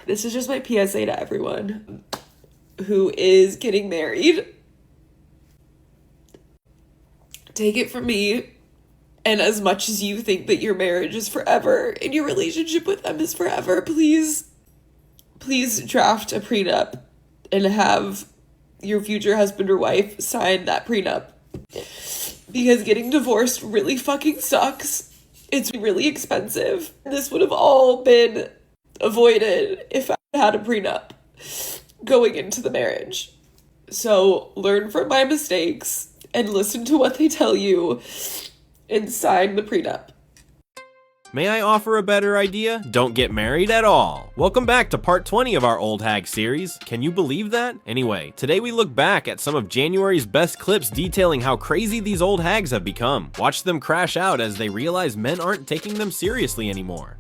This is just my PSA to everyone who is getting married. Take it from me, and as much as you think that your marriage is forever and your relationship with them is forever, please draft a prenup and have your future husband or wife sign that prenup. Because getting divorced really fucking sucks. It's really expensive. This would have all been avoided if I had a prenup going into the marriage. So learn from my mistakes and listen to what they tell you and sign the prenup. May I offer a better idea? Don't get married at all. Welcome back to part 20 of our Old Hag series. Can you believe that? Anyway, today we look back at some of January's best clips detailing how crazy these old hags have become. Watch them crash out as they realize men aren't taking them seriously anymore.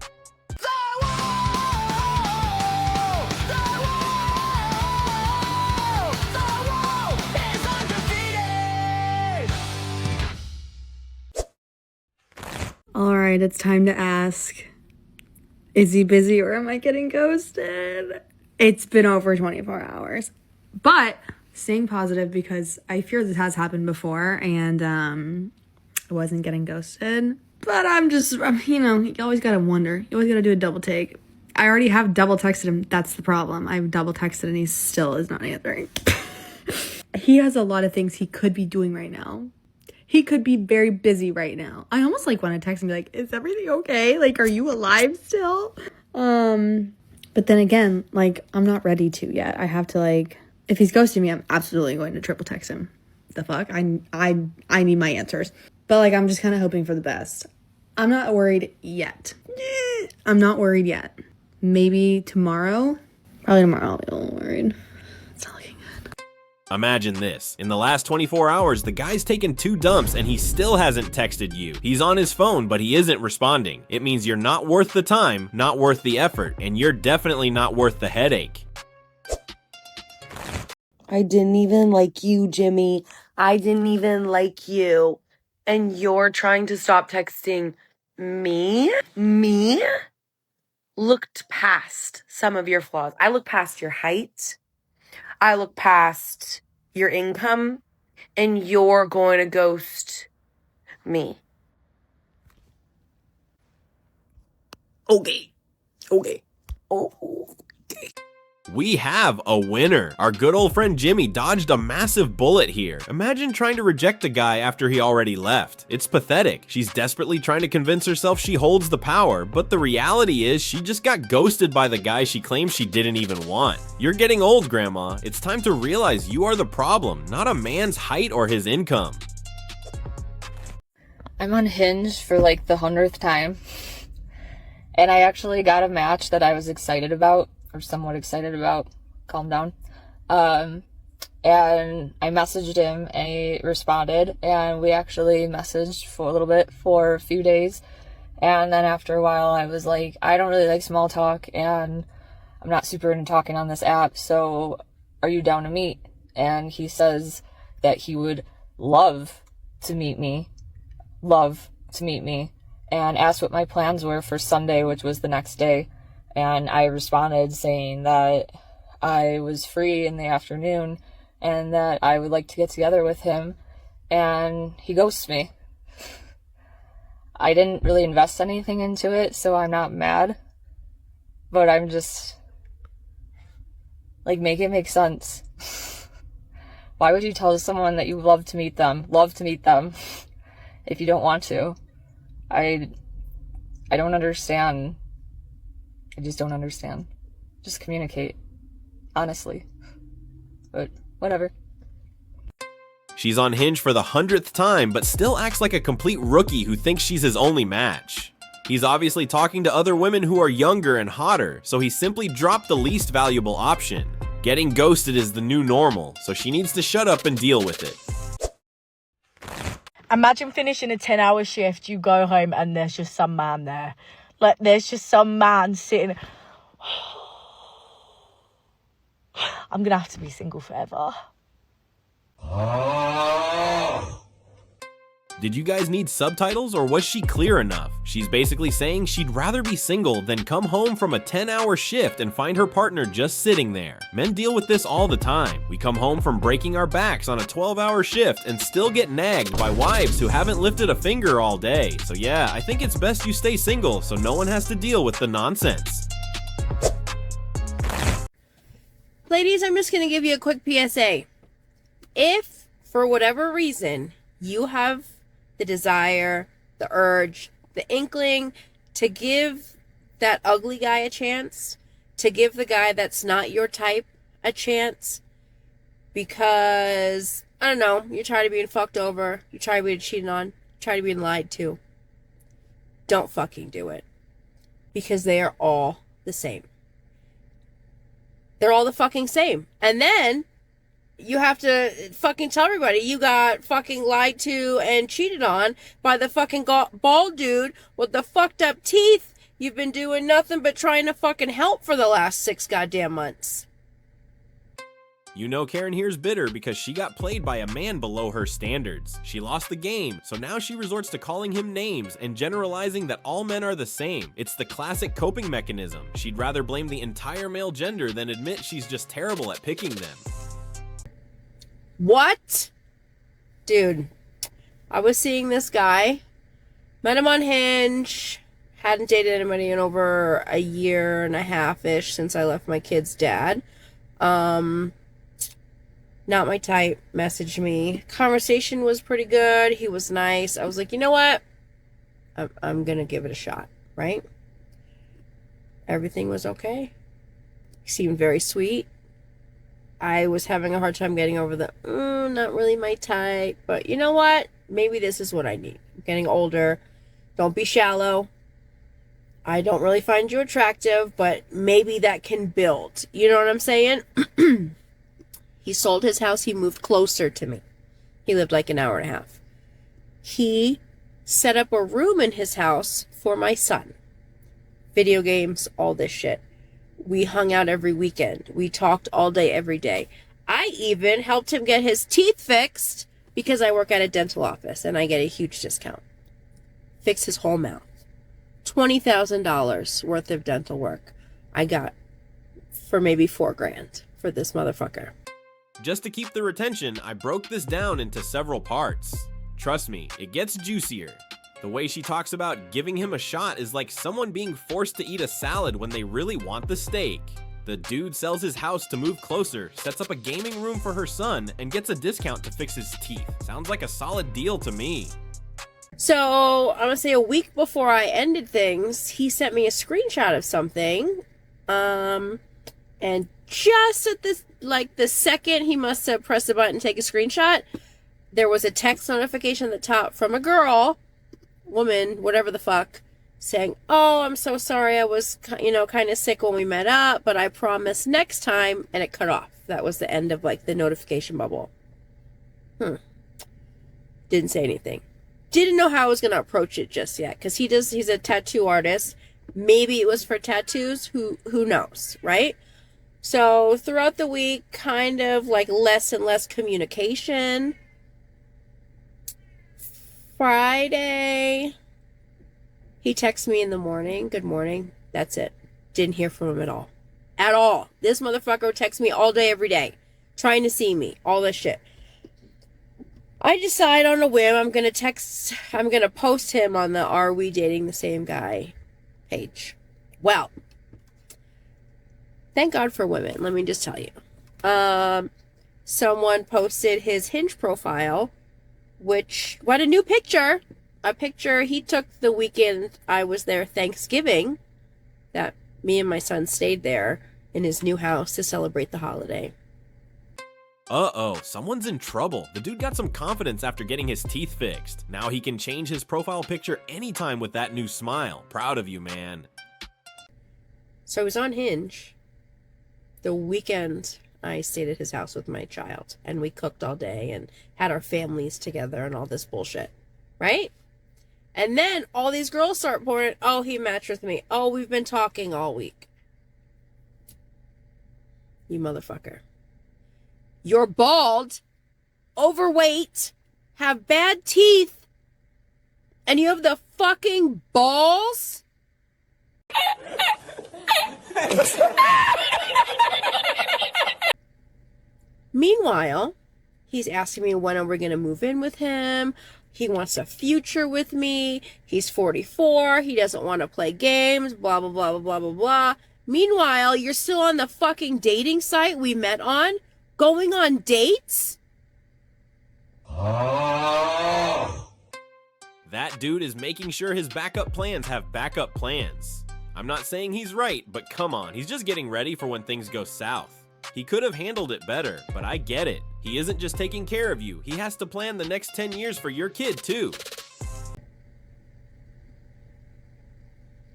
All right, it's time to ask, is he busy or am I getting ghosted? It's been over 24 hours, but staying positive because I fear this has happened before and I wasn't getting ghosted, but you always gotta wonder. You always gotta do a double take. I already have double texted him. That's the problem. I've double texted and he still is not answering. He has a lot of things he could be doing right now. He could be very busy right now. I almost want to text and be like, is everything okay? Like, are you alive still? But then again, I'm not ready to yet. I have to if he's ghosting me, I'm absolutely going to triple text him. The fuck? I need my answers. But I'm just kind of hoping for the best. I'm not worried yet. Maybe tomorrow. Probably tomorrow I'll be a little worried. It's not looking good. Imagine this. In the last 24 hours, the guy's taken 2 dumps and he still hasn't texted you. He's on his phone, but he isn't responding. It means you're not worth the time, not worth the effort, and you're definitely not worth the headache. I didn't even like you, Jimmy. I didn't even like you. And you're trying to stop texting me? Me? Looked past some of your flaws. I look past your height. I look past your income, and you're going to ghost me. Okay. We have a winner. Our good old friend Jimmy dodged a massive bullet here. Imagine trying to reject a guy after he already left. It's pathetic. She's desperately trying to convince herself she holds the power, but the reality is she just got ghosted by the guy she claims she didn't even want. You're getting old, Grandma. It's time to realize you are the problem, not a man's height or his income. I'm on Hinge for the 100th time, and I actually got a match that I was excited about, or somewhat excited about. Calm down. And I messaged him and he responded, and we actually messaged for a little bit for a few days. And then after a while I was like, I don't really like small talk and I'm not super into talking on this app, so are you down to meet? And he says that he would love to meet me, and asked what my plans were for Sunday, which was the next day. And I responded saying that I was free in the afternoon and that I would like to get together with him, and he ghosts me. I didn't really invest anything into it, so I'm not mad, but I'm just make it make sense. Why would you tell someone that you love to meet them, if you don't want to? I don't understand. I just don't understand. Just communicate. Honestly. But whatever. She's on Hinge for the 100th time, but still acts like a complete rookie who thinks she's his only match. He's obviously talking to other women who are younger and hotter, so he simply dropped the least valuable option. Getting ghosted is the new normal, so she needs to shut up and deal with it. Imagine finishing a 10-hour shift, you go home and there's just some man there. There's just some man sitting. I'm gonna have to be single forever. Did you guys need subtitles or was she clear enough? She's basically saying she'd rather be single than come home from a 10-hour shift and find her partner just sitting there. Men deal with this all the time. We come home from breaking our backs on a 12-hour shift and still get nagged by wives who haven't lifted a finger all day. So yeah, I think it's best you stay single so no one has to deal with the nonsense. Ladies, I'm just going to give you a quick PSA. If, for whatever reason, you have the desire, the urge, the inkling to give that ugly guy a chance, to give the guy that's not your type a chance, because, I don't know, you're tired of being fucked over, you're tired of being cheated on, you're tired of being lied to, don't fucking do it. Because they are all the same. They're all the fucking same. And then you have to fucking tell everybody you got fucking lied to and cheated on by the fucking bald dude with the fucked up teeth you've been doing nothing but trying to fucking help for the last 6 goddamn months. You know Karen here's bitter because she got played by a man below her standards. She lost the game, so now she resorts to calling him names and generalizing that all men are the same. It's the classic coping mechanism. She'd rather blame the entire male gender than admit she's just terrible at picking them. What? Dude, I was seeing this guy, met him on Hinge, hadn't dated anybody in over a year and a half-ish since I left my kid's dad. Not my type, messaged me. Conversation was pretty good. He was nice. I was like, you know what? I'm gonna give it a shot, right? Everything was okay. He seemed very sweet. I was having a hard time getting over the, not really my type. But you know what? Maybe this is what I need. I'm getting older. Don't be shallow. I don't really find you attractive, but maybe that can build. You know what I'm saying? He sold his house. He moved closer to me. He lived like an hour and a half. He set up a room in his house for my son. Video games, all this shit. We hung out every weekend. We talked all day, every day. I even helped him get his teeth fixed because I work at a dental office and I get a huge discount. Fix his whole mouth. $20,000 worth of dental work I got for maybe $4,000 for this motherfucker. Just to keep the retention, I broke this down into several parts. Trust me, it gets juicier. The way she talks about giving him a shot is like someone being forced to eat a salad when they really want the steak. The dude sells his house to move closer, sets up a gaming room for her son, and gets a discount to fix his teeth. Sounds like a solid deal to me. So, I'm gonna say a week before I ended things, he sent me a screenshot of something. And just at this, like the second he must have pressed the button, take a screenshot, there was a text notification at the top from a girl, woman, whatever the fuck, saying, oh, I'm so sorry, I was, kind of sick when we met up, but I promise next time, and it cut off. That was the end of, like, the notification bubble. Didn't say anything. Didn't know how I was going to approach it just yet, because he's a tattoo artist. Maybe it was for tattoos, who knows, right? So, throughout the week, kind of, like, less and less communication. Friday, he texts me in the morning. Good morning. That's it. Didn't hear from him at all. At all. This motherfucker texts me all day, every day. Trying to see me. All this shit. I decide on a whim I'm going to post him on the Are We Dating the Same Guy page. Well, thank God for women. Let me just tell you. Someone posted his Hinge profile, which, what a new picture. A picture he took the weekend I was there Thanksgiving, that me and my son stayed there in his new house to celebrate the holiday. Uh-oh, someone's in trouble. The dude got some confidence after getting his teeth fixed. Now he can change his profile picture anytime with that new smile. Proud of you, man. So I was on Hinge the weekend I stayed at his house with my child, and we cooked all day and had our families together and all this bullshit, right? And then all these girls start pouring, oh, he matched with me. Oh, we've been talking all week. You motherfucker. You're bald, overweight, have bad teeth, And you have the fucking balls? Meanwhile, he's asking me when are we going to move in with him. He wants a future with me. He's 44. He doesn't want to play games. Blah, blah, blah, blah, blah, blah, blah. Meanwhile, you're still on the fucking dating site we met on? Going on dates? That dude is making sure his backup plans have backup plans. I'm not saying he's right, but come on, he's just getting ready for when things go south. He could have handled it better, but I get it. He isn't just taking care of you, he has to plan the next 10 years for your kid too.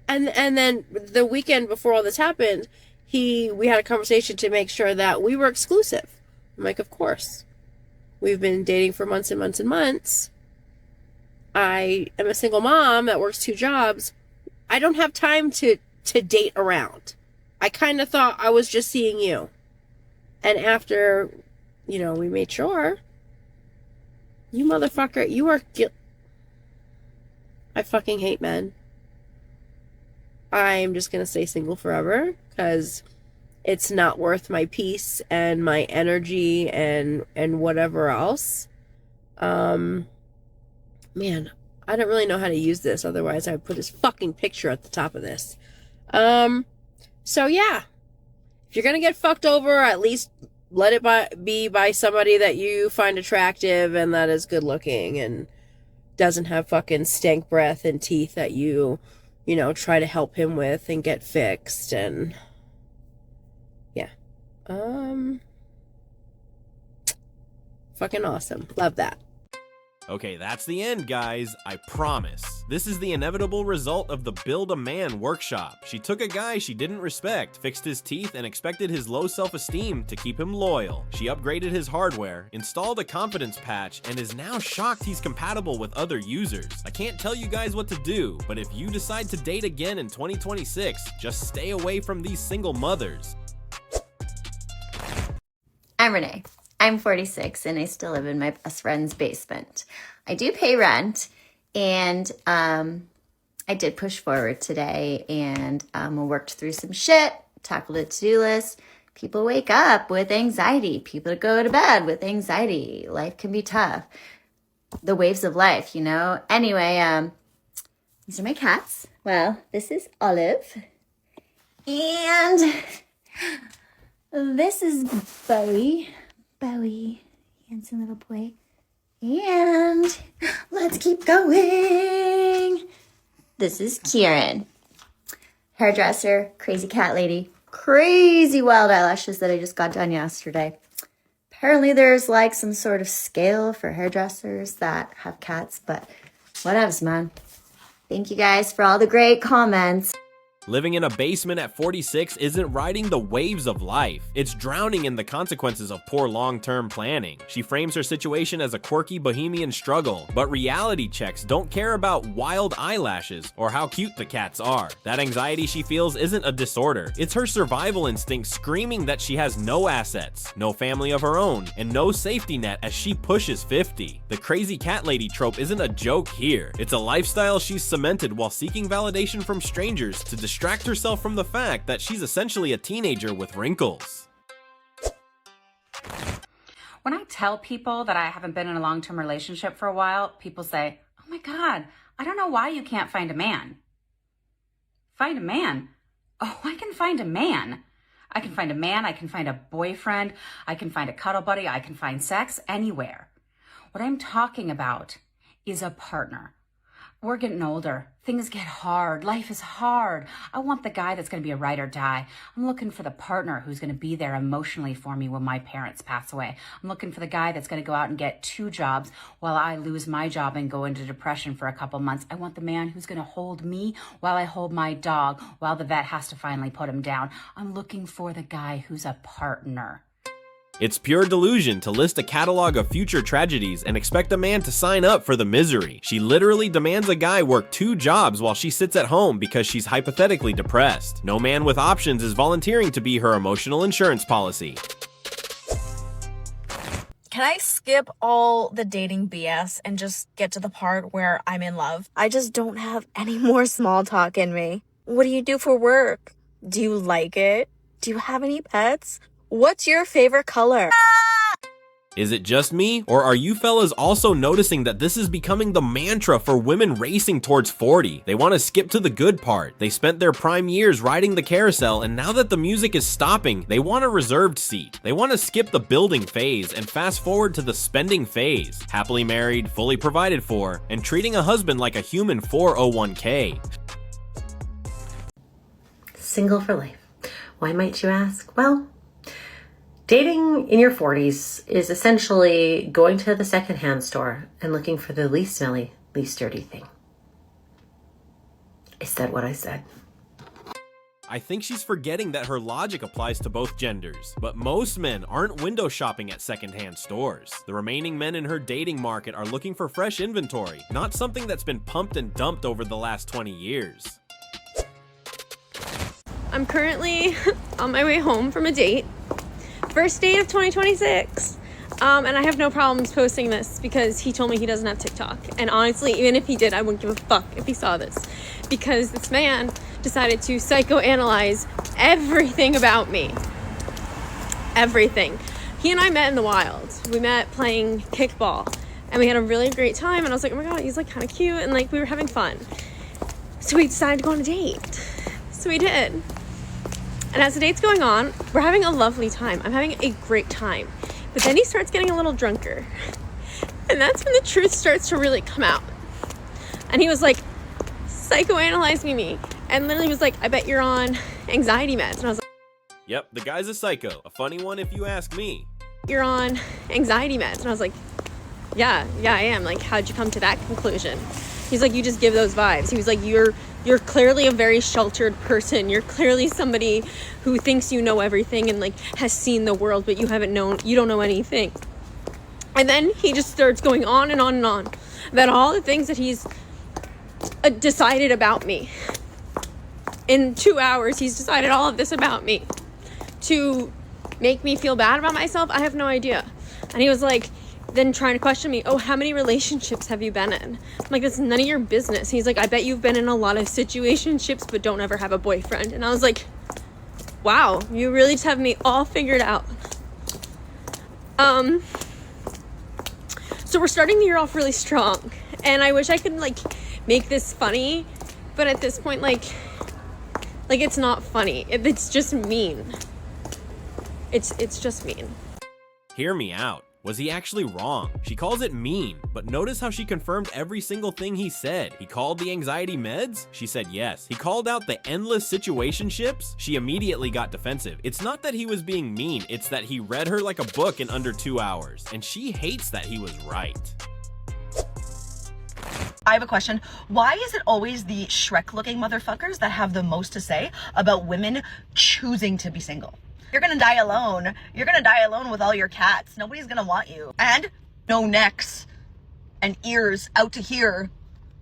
And then the weekend before all this happened, we had a conversation to make sure that we were exclusive. I'm like, of course. We've been dating for months and months and months. I am a single mom that works 2 jobs. I don't have time to date around. I kind of thought I was just seeing you. And after, we made sure. You motherfucker, you are I fucking hate men. I'm just going to stay single forever because it's not worth my peace and my energy and whatever else. Man, I don't really know how to use this. Otherwise, I would put his fucking picture at the top of this. So yeah. If you're going to get fucked over, at least let it be by somebody that you find attractive and that is good looking and doesn't have fucking stank breath and teeth that you try to help him with and get fixed. And yeah. Fucking awesome. Love that. Okay, that's the end, guys. I promise. This is the inevitable result of the Build a Man workshop. She took a guy she didn't respect, fixed his teeth, and expected his low self-esteem to keep him loyal. She upgraded his hardware, installed a confidence patch, and is now shocked he's compatible with other users. I can't tell you guys what to do, but if you decide to date again in 2026, just stay away from these single mothers. I'm Renee. I'm 46 and I still live in my best friend's basement. I do pay rent and I did push forward today and worked through some shit, tackled a to-do list. People wake up with anxiety. People go to bed with anxiety. Life can be tough. The waves of life, Anyway, these are my cats. Well, this is Olive. And this is Bowie. Bowie, handsome little boy. And let's keep going. This is Kieran, hairdresser, crazy cat lady, crazy wild eyelashes that I just got done yesterday. Apparently there's like some sort of scale for hairdressers that have cats, but whatevs, man. Thank you guys for all the great comments. Living in a basement at 46 isn't riding the waves of life. It's drowning in the consequences of poor long-term planning. She frames her situation as a quirky bohemian struggle, but reality checks don't care about wild eyelashes or how cute the cats are. That anxiety she feels isn't a disorder. It's her survival instinct screaming that she has no assets, no family of her own, and no safety net as she pushes 50. The crazy cat lady trope isn't a joke here. It's a lifestyle she's cemented while seeking validation from strangers to distract herself from the fact that she's essentially a teenager with wrinkles. When I tell people that I haven't been in a long-term relationship for a while, people say, "Oh my God, I don't know why you can't find a man." Find a man? Oh, I can find a man. I can find a man, I can find a boyfriend, I can find a cuddle buddy, I can find sex anywhere. What I'm talking about is a partner. We're getting older. Things get hard. Life is hard. I want the guy that's going to be a ride or die. I'm looking for the partner who's going to be there emotionally for me when my parents pass away. I'm looking for the guy that's going to go out and get 2 jobs while I lose my job and go into depression for a couple months. I want the man who's going to hold me while I hold my dog while the vet has to finally put him down. I'm looking for the guy who's a partner. It's pure delusion to list a catalog of future tragedies and expect a man to sign up for the misery. She literally demands a guy work 2 jobs while she sits at home because she's hypothetically depressed. No man with options is volunteering to be her emotional insurance policy. Can I skip all the dating BS and just get to the part where I'm in love? I just don't have any more small talk in me. What do you do for work? Do you like it? Do you have any pets? What's your favorite color? Is it just me, or are you fellas also noticing that this is becoming the mantra for women racing towards 40? They want to skip to the good part. They spent their prime years riding the carousel, and now that the music is stopping, they want a reserved seat. They want to skip the building phase and fast forward to the spending phase. Happily married, fully provided for, and treating a husband like a human 401k. Single for life. Why might you ask? Well, dating in your 40s is essentially going to the secondhand store and looking for the least smelly, least dirty thing. I said what I said. I think she's forgetting that her logic applies to both genders, but most men aren't window shopping at secondhand stores. The remaining men in her dating market are looking for fresh inventory, not something that's been pumped and dumped over the last 20 years. I'm currently on my way home from a date. First date of 2026. And I have no problems posting this because he told me he doesn't have TikTok. And honestly, even if he did, I wouldn't give a fuck if he saw this. Because this man decided to psychoanalyze everything about me. Everything. He and I met in the wild. We met playing kickball. And we had a really great time. And I was like, oh my god, he's like kind of cute. And like we were having fun. So we decided to go on a date. So we did. And as the date's going on, we're having a lovely time. I'm having a great time. But then he starts getting a little drunker. And that's when the truth starts to really come out. And he was like, psychoanalyze me. And literally was like, I bet you're on anxiety meds. And I was like, Yep, the guy's a psycho. A funny one if you ask me. you're on anxiety meds. And I was like, yeah, I am. Like, how'd you come to that conclusion? He's like, you just give those vibes. He was like, you're clearly a very sheltered person. You're clearly somebody who thinks you know everything and like has seen the world, but you don't know anything. And then he just starts going on and on and on about all the things that he's decided about me. In 2 hours, he's decided all of this about me to make me feel bad about myself. I have no idea. And he was like, then trying to question me, oh, how many relationships have you been in? I'm like, that's none of your business. He's like, I bet you've been in a lot of situationships, but don't ever have a boyfriend. And I was like, wow, you really just have me all figured out. So we're starting the year off really strong. And I wish I could like make this funny, but at this point, like it's not funny. It's just mean. It's just mean. Hear me out. Was he actually wrong? She calls it mean, but notice how she confirmed every single thing he said. He called the anxiety meds? She said yes. He called out the endless situationships? She immediately got defensive. It's not that he was being mean, it's that he read her like a book in under 2 hours, and she hates that he was right. I have a question. Why is it always the Shrek-looking motherfuckers that have the most to say about women choosing to be single? You're gonna die alone. You're gonna die alone with all your cats. Nobody's gonna want you. And no necks and ears out to here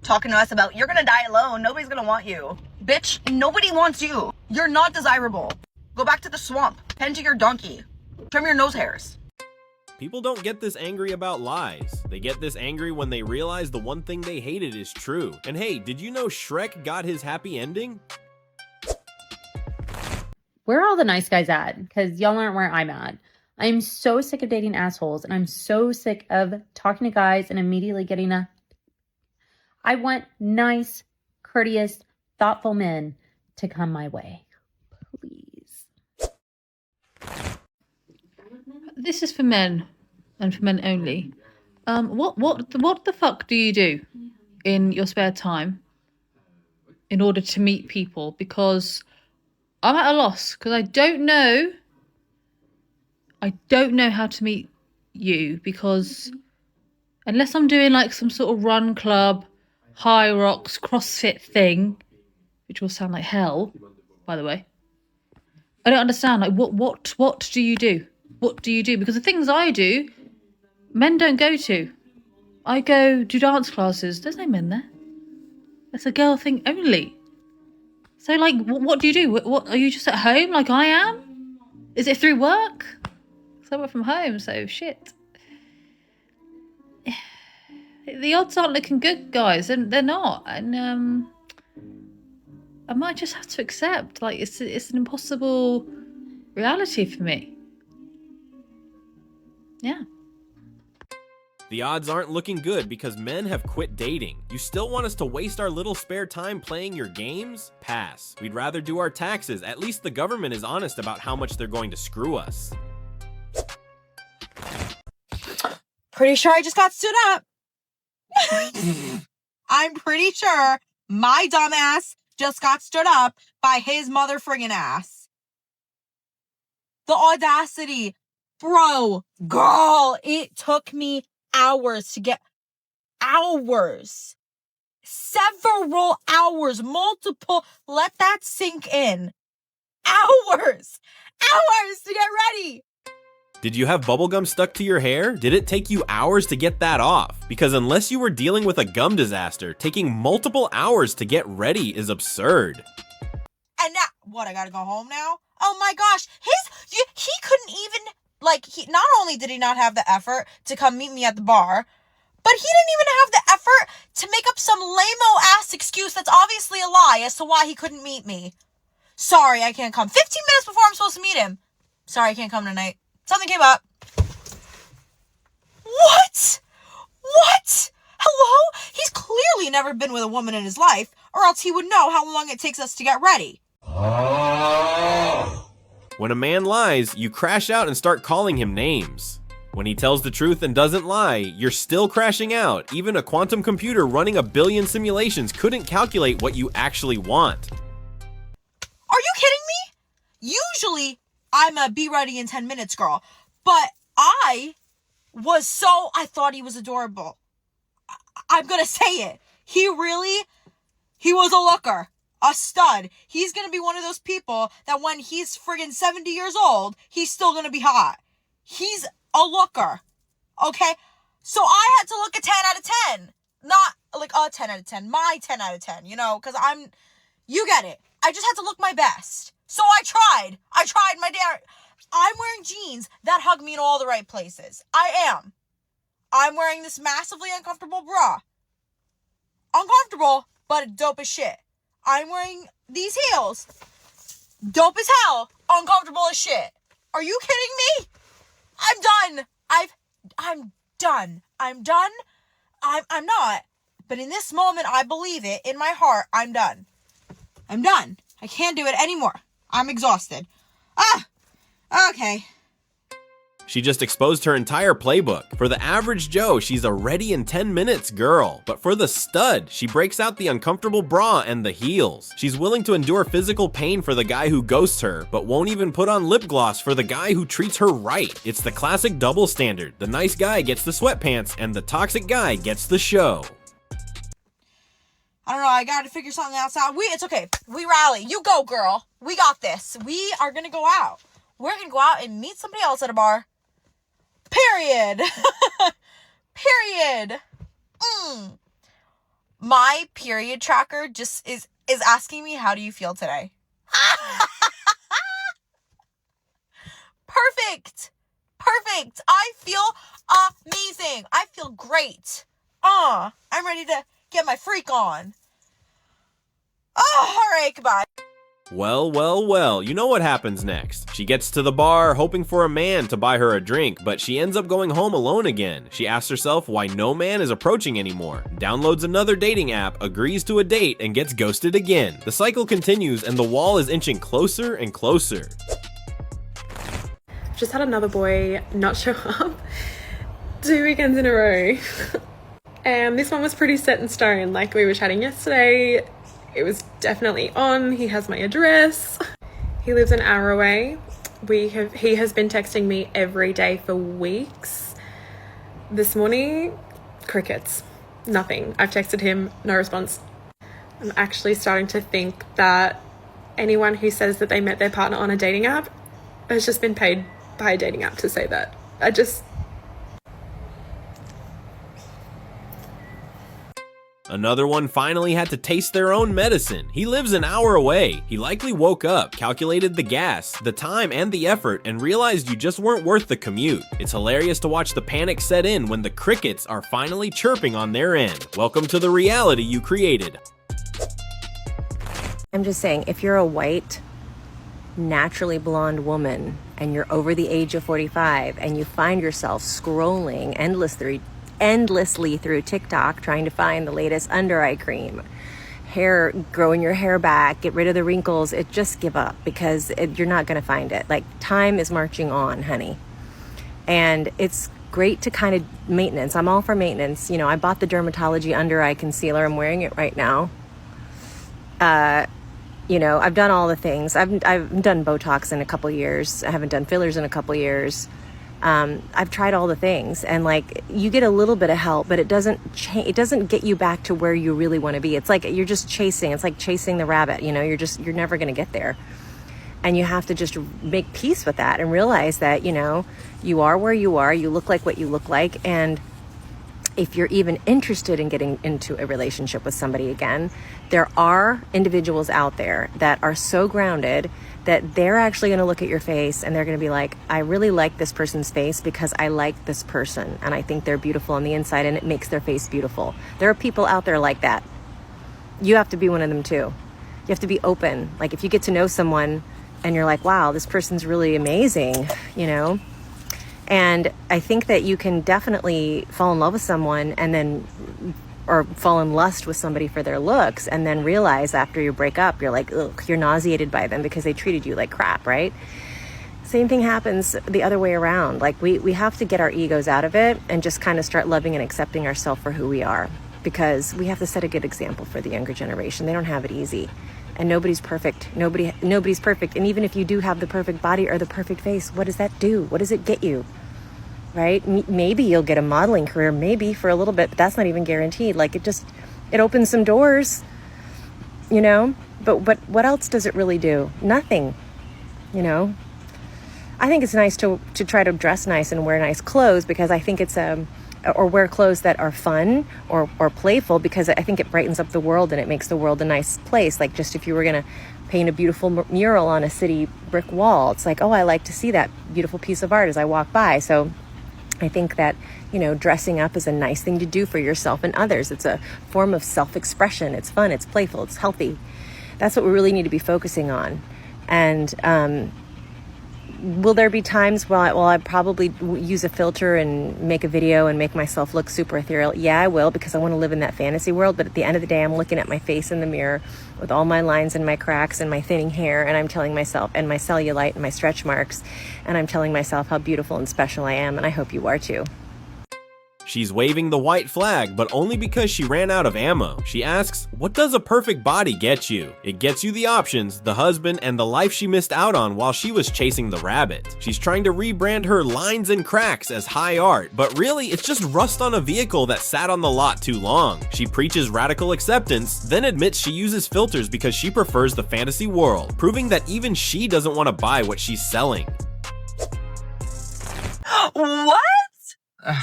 talking to us about you're gonna die alone. Nobody's gonna want you. Bitch, nobody wants you. You're not desirable. Go back to the swamp. Tend to your donkey. Trim your nose hairs. People don't get this angry about lies. They get this angry when they realize the one thing they hated is true. And hey, did you know Shrek got his happy ending? Where are all the nice guys at? Because y'all aren't where I'm at. I'm so sick of dating assholes, and I'm so sick of talking to guys and immediately getting a... I want nice, courteous, thoughtful men to come my way. Please. This is for men, and for men only. What the fuck do you do in your spare time in order to meet people? Because I'm at a loss, because I don't know how to meet you, because unless I'm doing like some sort of run club, high rocks, CrossFit thing, which will sound like hell, by the way, I don't understand. Like, what do you do? What do you do? Because the things I do, men don't go to. I go do dance classes. There's no men there. It's a girl thing only. So, like, what do you do? What are you just at home like I am? Is it through work? Because I work from home, so shit. The odds aren't looking good, guys, and they're not. And I might just have to accept, like, it's an impossible reality for me. Yeah. The odds aren't looking good because men have quit dating. You still want us to waste our little spare time playing your games? Pass. We'd rather do our taxes. At least the government is honest about how much they're going to screw us. Pretty sure I just got stood up. I'm pretty sure my dumbass just got stood up by his mother friggin' ass. The audacity. Bro, girl, it took me hours to get hours. Several hours, multiple. Let that sink in. Hours to get ready. Did you have bubblegum stuck to your hair? Did it take you hours to get that off? Because unless you were dealing with a gum disaster, taking multiple hours to get ready is absurd. And now, what, I gotta go home now? Oh my gosh, he couldn't even, not only did he not have the effort to come meet me at the bar, but he didn't even have the effort to make up some lame-o ass excuse that's obviously a lie as to why he couldn't meet me. Sorry, I can't come. 15 minutes before I'm supposed to meet him. Sorry, I can't come tonight. Something came up. What? Hello? He's clearly never been with a woman in his life, or else he would know how long it takes us to get ready. When a man lies, you crash out and start calling him names. When he tells the truth and doesn't lie, you're still crashing out. Even a quantum computer running 1 billion simulations couldn't calculate what you actually want. Are you kidding me? Usually, I'm a be ready in 10 minutes girl, but I thought he was adorable. I'm gonna say it. He was a looker, a stud. He's gonna be one of those people that when he's friggin' 70 years old, he's still gonna be hot. He's a looker, okay? So I had to look a 10 out of 10. Not like a 10 out of 10, my 10 out of 10, because you get it. I just had to look my best. So I tried my dare. I'm wearing jeans that hug me in all the right places. I am. I'm wearing this massively uncomfortable bra. Uncomfortable, but dope as shit. I'm wearing these heels. Dope as hell. Uncomfortable as shit. Are you kidding me? I'm done. I'm done. I'm not. But in this moment, I believe it. In my heart, I'm done. I'm done. I can't do it anymore. I'm exhausted. Okay. She just exposed her entire playbook. For the average Joe, she's a ready in 10 minutes girl. But for the stud, she breaks out the uncomfortable bra and the heels. She's willing to endure physical pain for the guy who ghosts her, but won't even put on lip gloss for the guy who treats her right. It's the classic double standard. The nice guy gets the sweatpants, and the toxic guy gets the show. I don't know, I gotta figure something else out. It's okay. We rally. You go, girl. We got this. We are gonna go out. We're gonna go out and meet somebody else at a bar. Period. Period. My period tracker just is asking me, how do you feel today? Perfect. I feel amazing. I feel great. I'm ready to get my freak on. All right, goodbye. Well, you know what happens next. She gets to the bar hoping for a man to buy her a drink, but she ends up going home alone again. She asks herself why no man is approaching anymore, downloads another dating app, agrees to a date, and gets ghosted again. The cycle continues and the wall is inching closer and closer. Just had another boy not show up 2 weekends in a row. And this one was pretty set in stone. Like we were chatting yesterday, it was definitely on. He has my address. He lives an hour away. He has been texting me every day for weeks. This morning, crickets. Nothing. I've texted him, no response. I'm actually starting to think that anyone who says that they met their partner on a dating app has just been paid by a dating app to say that. Another one finally had to taste their own medicine. He lives an hour away. He likely woke up, calculated the gas, the time, and the effort, and realized you just weren't worth the commute. It's hilarious to watch the panic set in when the crickets are finally chirping on their end. Welcome to the reality you created. I'm just saying, if you're a white, naturally blonde woman and you're over the age of 45 and you find yourself scrolling endlessly through TikTok trying to find the latest under eye cream, growing your hair back, get rid of the wrinkles, just give up, because you're not going to find it. Like, time is marching on, honey. And it's great to kind of maintenance. I'm all for maintenance. You know, I bought the Dermatology under eye concealer. I'm wearing it right now. You know, I've done all the things. I've done Botox in a couple years. I haven't done fillers in a couple years. I've tried all the things, and like, you get a little bit of help, but it doesn't get you back to where you really want to be. It's like you're just chasing. It's like chasing the rabbit. You know, you're never going to get there, and you have to just make peace with that and realize that, you know, you are where you are. You look like what you look like, and if you're even interested in getting into a relationship with somebody again, there are individuals out there that are so grounded that they're actually going to look at your face and they're going to be like, I really like this person's face because I like this person and I think they're beautiful on the inside and it makes their face beautiful. There are people out there like that. You have to be one of them too. You have to be open. Like, if you get to know someone and you're like, wow, this person's really amazing, you know? And I think that you can definitely fall in love with someone or fall in lust with somebody for their looks, and then realize after you break up, you're like, ugh, you're nauseated by them because they treated you like crap, right? Same thing happens the other way around. Like, we have to get our egos out of it and just kind of start loving and accepting ourselves for who we are, because we have to set a good example for the younger generation. They don't have it easy. And nobody's perfect. Nobody's perfect. And even if you do have the perfect body or the perfect face, what does that do? What does it get you? Right? Maybe you'll get a modeling career, maybe for a little bit, but that's not even guaranteed. Like, it opens some doors, you know, but what else does it really do? Nothing, you know. I think it's nice to try to dress nice and wear nice clothes, because I think it's or wear clothes that are fun or playful, because I think it brightens up the world and it makes the world a nice place. Like, just if you were going to paint a beautiful mural on a city brick wall, it's like, oh, I like to see that beautiful piece of art as I walk by. So I think that, you know, dressing up is a nice thing to do for yourself and others. It's a form of self-expression. It's fun, it's playful, it's healthy. That's what we really need to be focusing on. And will there be times I probably use a filter and make a video and make myself look super ethereal? Yeah, I will, because I want to live in that fantasy world. But at the end of the day, I'm looking at my face in the mirror with all my lines and my cracks and my thinning hair, and I'm telling myself, and my cellulite and my stretch marks, and I'm telling myself how beautiful and special I am, and I hope you are too. She's waving the white flag, but only because she ran out of ammo. She asks, what does a perfect body get you? It gets you the options, the husband, and the life she missed out on while she was chasing the rabbit. She's trying to rebrand her lines and cracks as high art, but really it's just rust on a vehicle that sat on the lot too long. She preaches radical acceptance, then admits she uses filters because she prefers the fantasy world, proving that even she doesn't want to buy what she's selling. What? Ugh.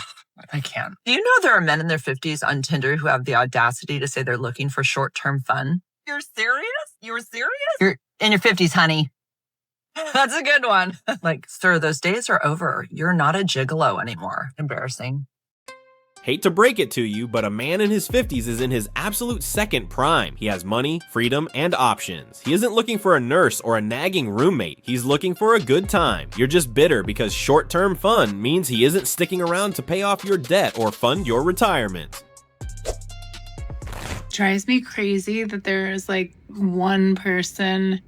I can't. Do you know there are men in their 50s on Tinder who have the audacity to say they're looking for short-term fun? You're serious? You're serious? You're in your 50s, honey. That's a good one. Like, sir, those days are over. You're not a gigolo anymore. Embarrassing. Hate to break it to you, but a man in his 50s is in his absolute second prime. He has money, freedom, and options. He isn't looking for a nurse or a nagging roommate. He's looking for a good time. You're just bitter because short-term fun means he isn't sticking around to pay off your debt or fund your retirement. Drives me crazy that there's like one person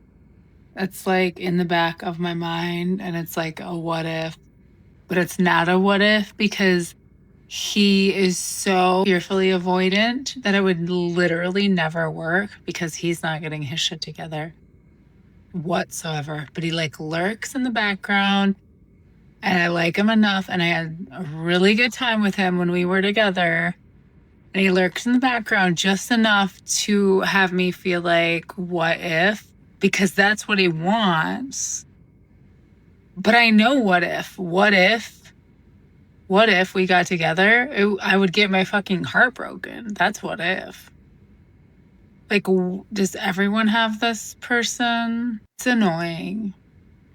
that's like in the back of my mind, and it's like a what if, but it's not a what if, because he is so fearfully avoidant that it would literally never work, because he's not getting his shit together whatsoever. But he like lurks in the background, and I like him enough, and I had a really good time with him when we were together. And he lurks in the background just enough to have me feel like, what if? Because that's what he wants. But I know what if. What if what if we got together? I would get my fucking heart broken. That's what if. Like, does everyone have this person? It's annoying,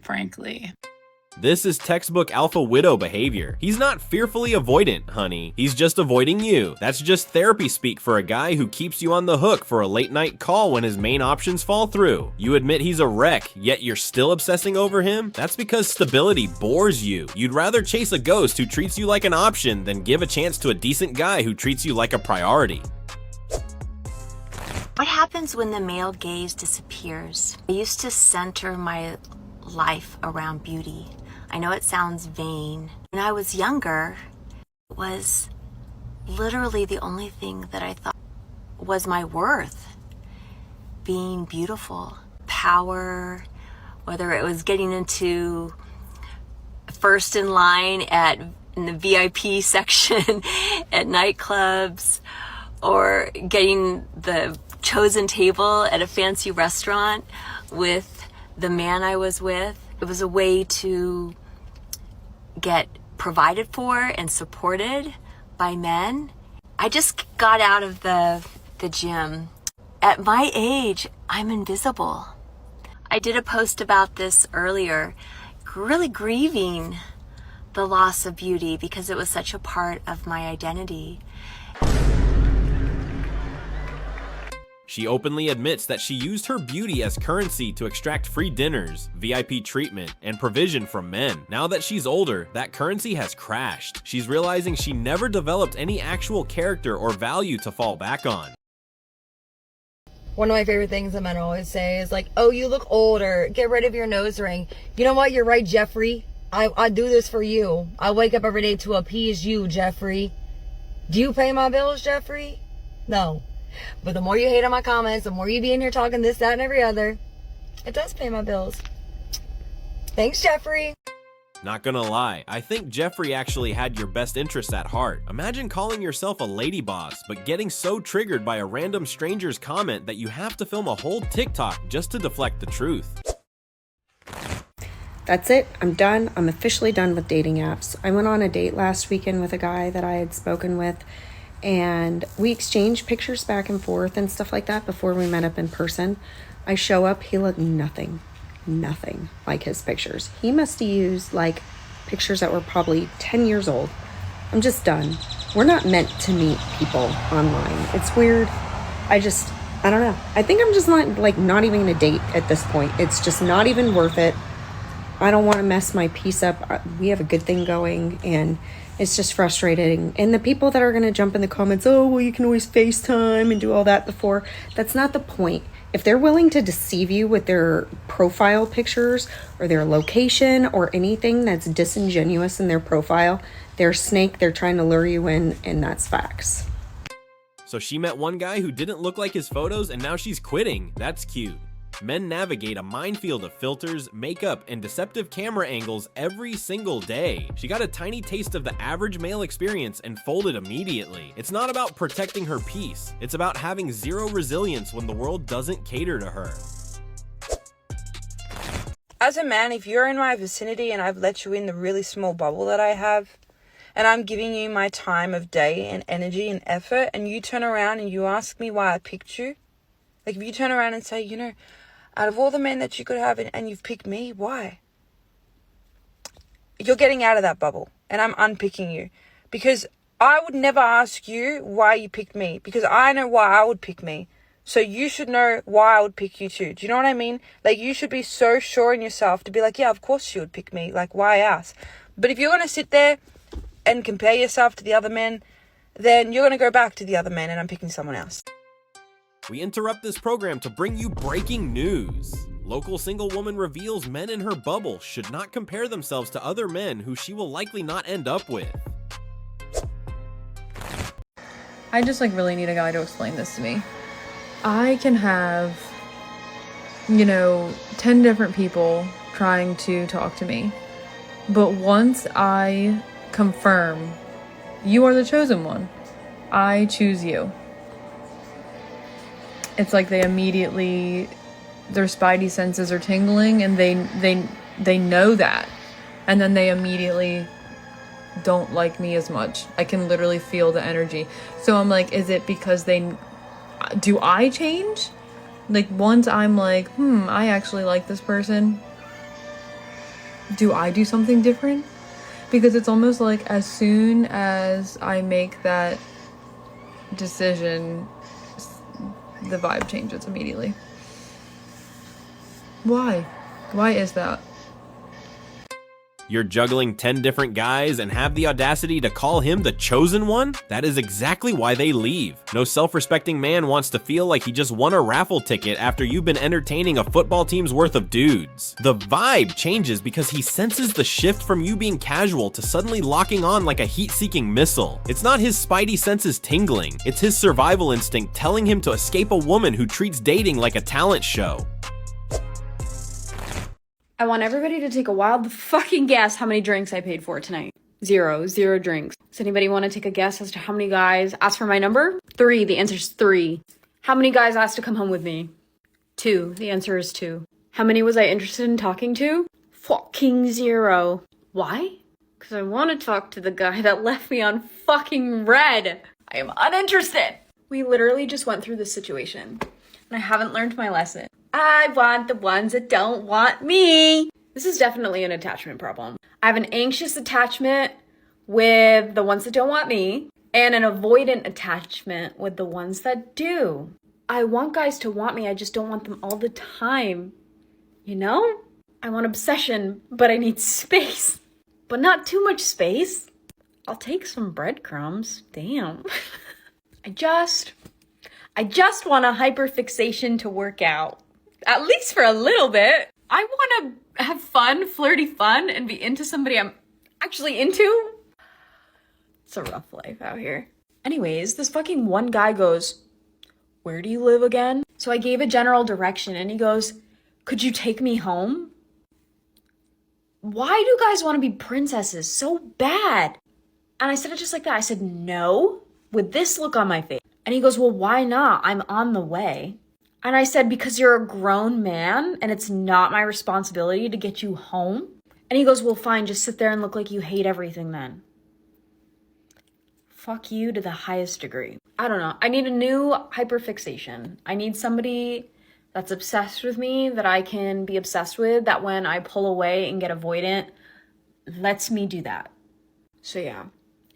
frankly. This is textbook alpha widow behavior. He's not fearfully avoidant, honey. He's just avoiding you. That's just therapy speak for a guy who keeps you on the hook for a late night call when his main options fall through. You admit he's a wreck, yet you're still obsessing over him? That's because stability bores you. You'd rather chase a ghost who treats you like an option than give a chance to a decent guy who treats you like a priority. What happens when the male gaze disappears? I used to center my life around beauty. I know it sounds vain. When I was younger, it was literally the only thing that I thought was my worth. Being beautiful, power, whether it was getting into first in line in the VIP section at nightclubs, or getting the chosen table at a fancy restaurant with the man I was with. It was a way to get provided for and supported by men. I just got out of the gym. At my age, I'm invisible. I did a post about this earlier, really grieving the loss of beauty because it was such a part of my identity. She openly admits that she used her beauty as currency to extract free dinners, VIP treatment, and provision from men. Now that she's older, that currency has crashed. She's realizing she never developed any actual character or value to fall back on. One of my favorite things that men always say is like, oh, you look older, get rid of your nose ring. You know what, you're right, Jeffrey. I do this for you. I wake up every day to appease you, Jeffrey. Do you pay my bills, Jeffrey? No. But the more you hate on my comments, the more you be in here talking this, that, and every other, it does pay my bills. Thanks, Jeffrey. Not gonna lie, I think Jeffrey actually had your best interests at heart. Imagine calling yourself a lady boss, but getting so triggered by a random stranger's comment that you have to film a whole TikTok just to deflect the truth. That's it. I'm done. I'm officially done with dating apps. I went on a date last weekend with a guy that I had spoken with, and we exchanged pictures back and forth and stuff like that before we met up in person. I show up, he looked nothing like his pictures. He must have used like pictures that were probably 10 years old. I'm just done. We're not meant to meet people online. It's weird. I don't know. I think I'm just not even gonna date at this point. It's just not even worth it. I don't want to mess my peace up. We have a good thing going, and it's just frustrating. And the people that are going to jump in the comments, oh, well, you can always FaceTime and do all that before. That's not the point. If they're willing to deceive you with their profile pictures or their location or anything that's disingenuous in their profile, they're a snake. They're trying to lure you in, and that's facts. So she met one guy who didn't look like his photos, and now she's quitting. That's cute. Men navigate a minefield of filters, makeup, and deceptive camera angles every single day. She got a tiny taste of the average male experience and folded immediately. It's not about protecting her peace. It's about having zero resilience when the world doesn't cater to her. As a man, if you're in my vicinity and I've let you in the really small bubble that I have, and I'm giving you my time of day and energy and effort, and you turn around and you ask me why I picked you, like if you turn around and say, you know, out of all the men that you could have and you've picked me, why? You're getting out of that bubble and I'm unpicking you, because I would never ask you why you picked me, because I know why I would pick me. So you should know why I would pick you too. Do you know what I mean? Like, you should be so sure in yourself to be like, yeah, of course you would pick me. Like, why else? But if you're going to sit there and compare yourself to the other men, then you're going to go back to the other men and I'm picking someone else. We interrupt this program to bring you breaking news. Local single woman reveals men in her bubble should not compare themselves to other men who she will likely not end up with. I just really need a guy to explain this to me. I can have, 10 different people trying to talk to me. But once I confirm you are the chosen one, I choose you, it's like they immediately, their spidey senses are tingling and they know that. And then they immediately don't like me as much. I can literally feel the energy. So I'm like, is it because do I change? Like, once I'm like, I actually like this person, do I do something different? Because it's almost like as soon as I make that decision, the vibe changes immediately. Why? Why is that? You're juggling 10 different guys and have the audacity to call him the chosen one? That is exactly why they leave. No self-respecting man wants to feel like he just won a raffle ticket after you've been entertaining a football team's worth of dudes. The vibe changes because he senses the shift from you being casual to suddenly locking on like a heat-seeking missile. It's not his spidey senses tingling, it's his survival instinct telling him to escape a woman who treats dating like a talent show. I want everybody to take a wild fucking guess how many drinks I paid for tonight. Zero drinks. Does anybody want to take a guess as to how many guys asked for my number? 3. The answer's 3. How many guys asked to come home with me? 2. The answer is 2. How many was I interested in talking to? Fucking 0. Why? Because I want to talk to the guy that left me on fucking red. I am uninterested. We literally just went through this situation, and I haven't learned my lesson. I want the ones that don't want me. This is definitely an attachment problem. I have an anxious attachment with the ones that don't want me, and an avoidant attachment with the ones that do. I want guys to want me, I just don't want them all the time. You know? I want obsession, but I need space. But not too much space. I'll take some breadcrumbs. Damn. I just want a hyperfixation to work out. At least for a little bit. I want to have fun, flirty fun, and be into somebody I'm actually into. It's a rough life out here. Anyways, this fucking one guy goes, "Where do you live again?" So I gave a general direction, and he goes, "Could you take me home?" Why do guys want to be princesses so bad? And I said it just like that. I said, "No," with this look on my face. And he goes, "Well, why not? I'm on the way." And I said, "Because you're a grown man and it's not my responsibility to get you home." And he goes, "Well, fine, just sit there and look like you hate everything then." Fuck you to the highest degree. I don't know. I need a new hyperfixation. I need somebody that's obsessed with me, that I can be obsessed with, that when I pull away and get avoidant, lets me do that. So yeah.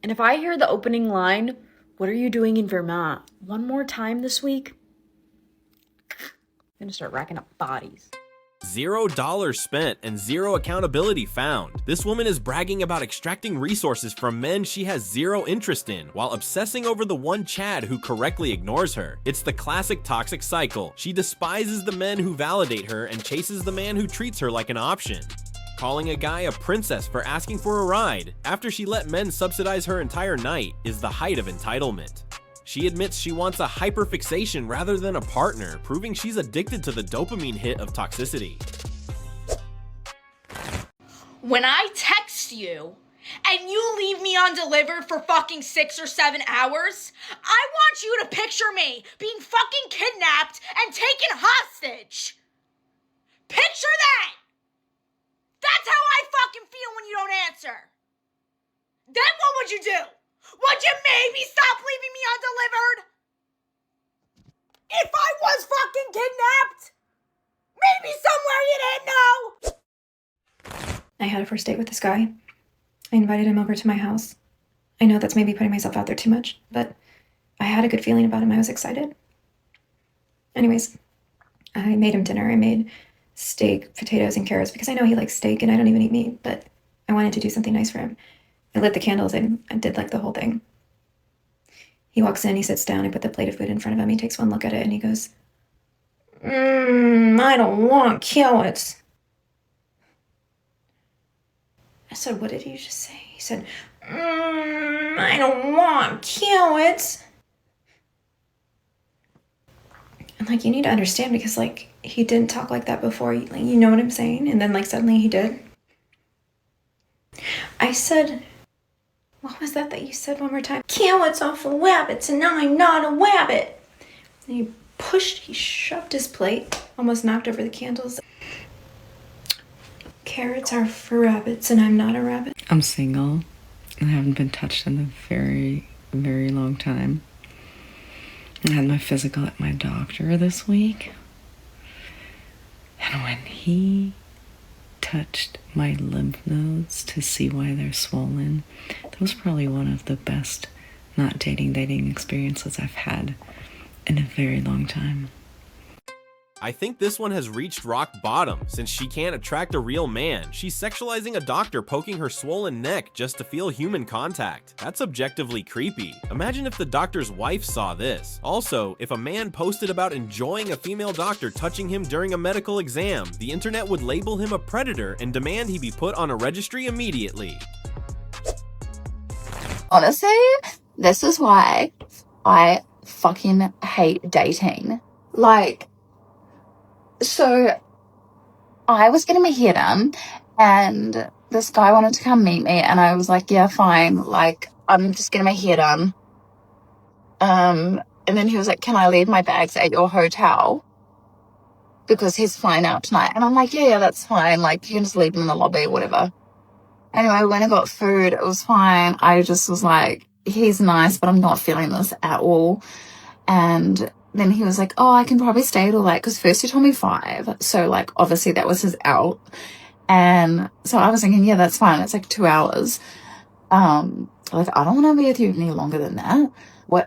And if I hear the opening line, "What are you doing in Vermont?" one more time this week, I'm gonna start racking up bodies. $0 spent and 0 accountability found. This woman is bragging about extracting resources from men she has 0 interest in, while obsessing over the one Chad who correctly ignores her. It's the classic toxic cycle. She despises the men who validate her and chases the man who treats her like an option. Calling a guy a princess for asking for a ride after she let men subsidize her entire night is the height of entitlement. She admits she wants a hyperfixation rather than a partner, proving she's addicted to the dopamine hit of toxicity. When I text you and you leave me undelivered for fucking 6 or 7 hours, I want you to picture me being fucking kidnapped and taken hostage. Picture that! That's how I fucking feel when you don't answer. Then what would you do? Would you maybe stop leaving me undelivered? If I was fucking kidnapped? Maybe somewhere you didn't know? I had a first date with this guy. I invited him over to my house. I know that's maybe putting myself out there too much, but I had a good feeling about him. I was excited. Anyways, I made him dinner. I made steak, potatoes, and carrots because I know he likes steak and I don't even eat meat, but I wanted to do something nice for him. I lit the candles and I did like the whole thing. He walks in, he sits down, I put the plate of food in front of him, he takes one look at it and he goes, I don't want carrots. I said, what did you just say? He said, I don't want carrots. And like, you need to understand because like, he didn't talk like that before, like, you know what I'm saying? And then like suddenly he did. I said, what was that you said one more time? Carrots off of rabbits and I'm not a rabbit. And he shoved his plate, almost knocked over the candles. Carrots are for rabbits and I'm not a rabbit. I'm single. I haven't been touched in a very, very long time. I had my physical at my doctor this week. And when he touched my lymph nodes to see why they're swollen, that was probably one of the best not dating experiences I've had in a very long time. I think this one has reached rock bottom. Since she can't attract a real man, she's sexualizing a doctor poking her swollen neck just to feel human contact. That's objectively creepy. Imagine if the doctor's wife saw this. Also, if a man posted about enjoying a female doctor touching him during a medical exam, the internet would label him a predator and demand he be put on a registry immediately. Honestly, this is why I fucking hate dating. Like, so I was getting my hair done and this guy wanted to come meet me and I was like, yeah, fine. Like, I'm just getting my hair done. And then he was like, can I leave my bags at your hotel? Because he's flying out tonight. And I'm like, yeah, that's fine. Like, you can just leave them in the lobby, whatever. Anyway, when I got food, it was fine. I just was like, he's nice, but I'm not feeling this at all. And then he was like, oh, I can probably stay till like, because first he told me 5. So like, obviously that was his out. And so I was thinking, yeah, that's fine. It's like 2 hours. Like, I don't want to be with you any longer than that.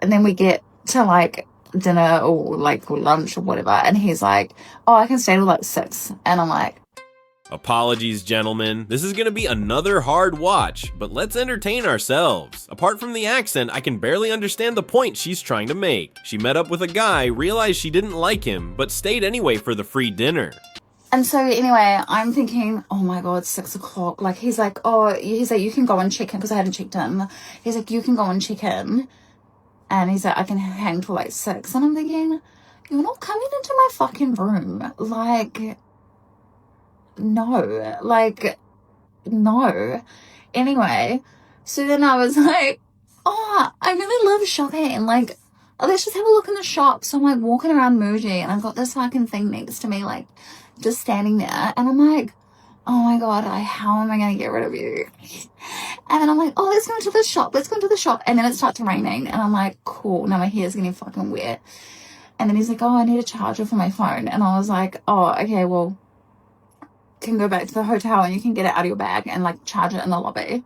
And then we get to like dinner or like lunch or whatever. And he's like, oh, I can stay till like 6. And I'm like, Apologies, gentlemen. This is gonna be another hard watch, but let's entertain ourselves. Apart from the accent, I can barely understand the point she's trying to make. She met up with a guy, realized she didn't like him, but stayed anyway for the free dinner. and so anyway, I'm thinking, oh my God, 6 o'clock. Like, he's like, you can go and check in, because I hadn't checked in. He's like, you can go and check in. And he's like, I can hang till like 6. And I'm thinking, you're not coming into my fucking room. Like, no. Like, no. Anyway, so then I was like, oh, I really love shopping. Like, let's just have a look in the shop. So I'm like walking around Muji and I've got this fucking thing next to me, like just standing there. And I'm like, oh my God, how am I going to get rid of you? And then I'm like, oh, let's go into the shop. Let's go into the shop. And then it starts raining. And I'm like, cool. Now my hair's getting fucking wet. And then he's like, oh, I need a charger for my phone. And I was like, oh, okay, well, can go back to the hotel and you can get it out of your bag and like charge it in the lobby.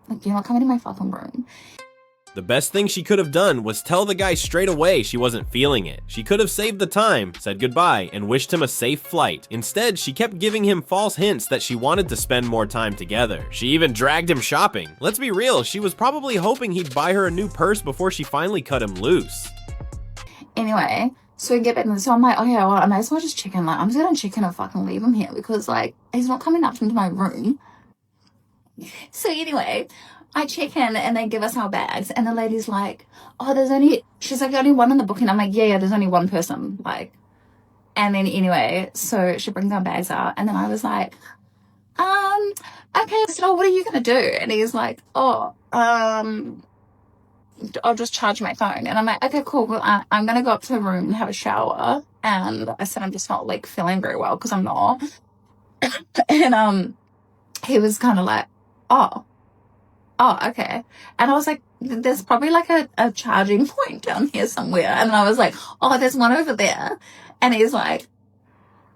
Like, you're not coming to my fucking room. The best thing she could have done was tell the guy straight away she wasn't feeling it. She could have saved the time, said goodbye, and wished him a safe flight. Instead, she kept giving him false hints that she wanted to spend more time together. She even dragged him shopping. Let's be real, she was probably hoping he'd buy her a new purse before she finally cut him loose. Anyway, so we get back and so I'm like, okay, well, I might as well just check in. Like, I'm just gonna check in and fucking leave him here because like he's not coming up into my room. So anyway, I check in and they give us our bags and the lady's like, oh, she's like, only one in the booking. I'm like, yeah, there's only one person. Like, and then anyway, so she brings our bags out and then I was like, okay, so what are you gonna do? And he's like, oh, I'll just charge my phone. And I'm like, okay, cool. Well, I'm gonna go up to the room and have a shower. And I said, I'm just not like feeling very well because I'm not. And he was kind of like, oh, okay. And I was like, there's probably like a charging point down here somewhere. And I was like, oh, there's one over there. And he's like,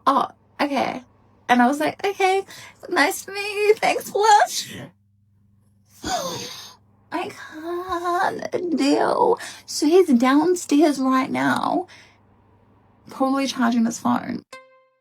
oh, okay. And I was like, okay, nice to meet you. Thanks for lunch. I can't deal. So he's downstairs right now, probably charging his phone.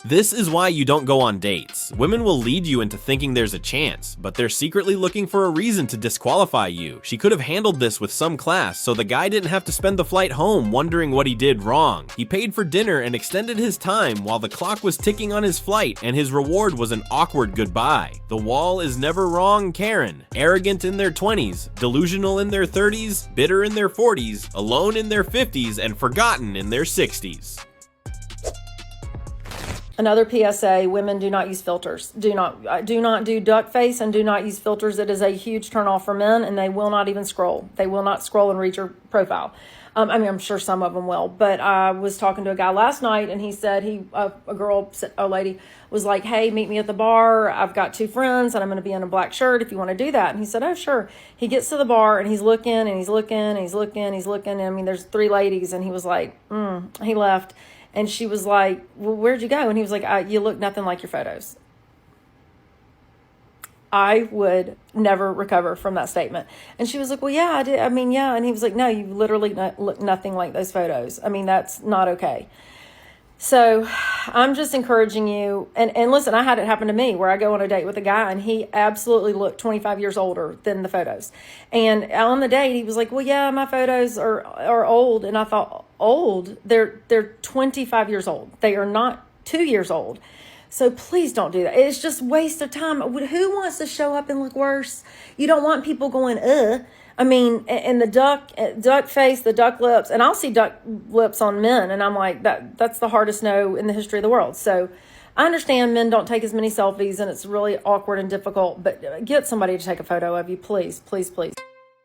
This is why you don't go on dates. Women will lead you into thinking there's a chance, but they're secretly looking for a reason to disqualify you. She could have handled this with some class, so the guy didn't have to spend the flight home wondering what he did wrong. He paid for dinner and extended his time while the clock was ticking on his flight, and his reward was an awkward goodbye. The wall is never wrong, Karen. Arrogant in their 20s, delusional in their 30s, bitter in their 40s, alone in their 50s, and forgotten in their 60s. Another PSA, women do not use filters. Do not do duck face and do not use filters. It is a huge turnoff for men, and they will not even scroll. They will not scroll and read your profile. I mean, I'm sure some of them will, but I was talking to a guy last night, and he said a lady was like, hey, meet me at the bar. I've got 2 friends, and I'm going to be in a black shirt if you want to do that. And he said, oh, sure. He gets to the bar, and he's looking, and he's looking, and he's looking, and he's looking. I mean, there's 3 ladies, and he was like, he left. And she was like, well, where'd you go? And he was like, you look nothing like your photos. I would never recover from that statement. And she was like, well, yeah, I did. I mean, yeah. And he was like, no, you literally look nothing like those photos. I mean, that's not okay. So I'm just encouraging you. And listen, I had it happen to me where I go on a date with a guy and he absolutely looked 25 years older than the photos. And on the date, he was like, well, yeah, my photos are old. And I thought, old? They're 25 years old. They are not 2 years old. So please don't do that. It's just waste of time. Who wants to show up and look worse? You don't want people going, I mean, and the duck face, the duck lips, and I'll see duck lips on men, and I'm like, that's the hardest no in the history of the world. So I understand men don't take as many selfies, and it's really awkward and difficult, but get somebody to take a photo of you, please, please, please.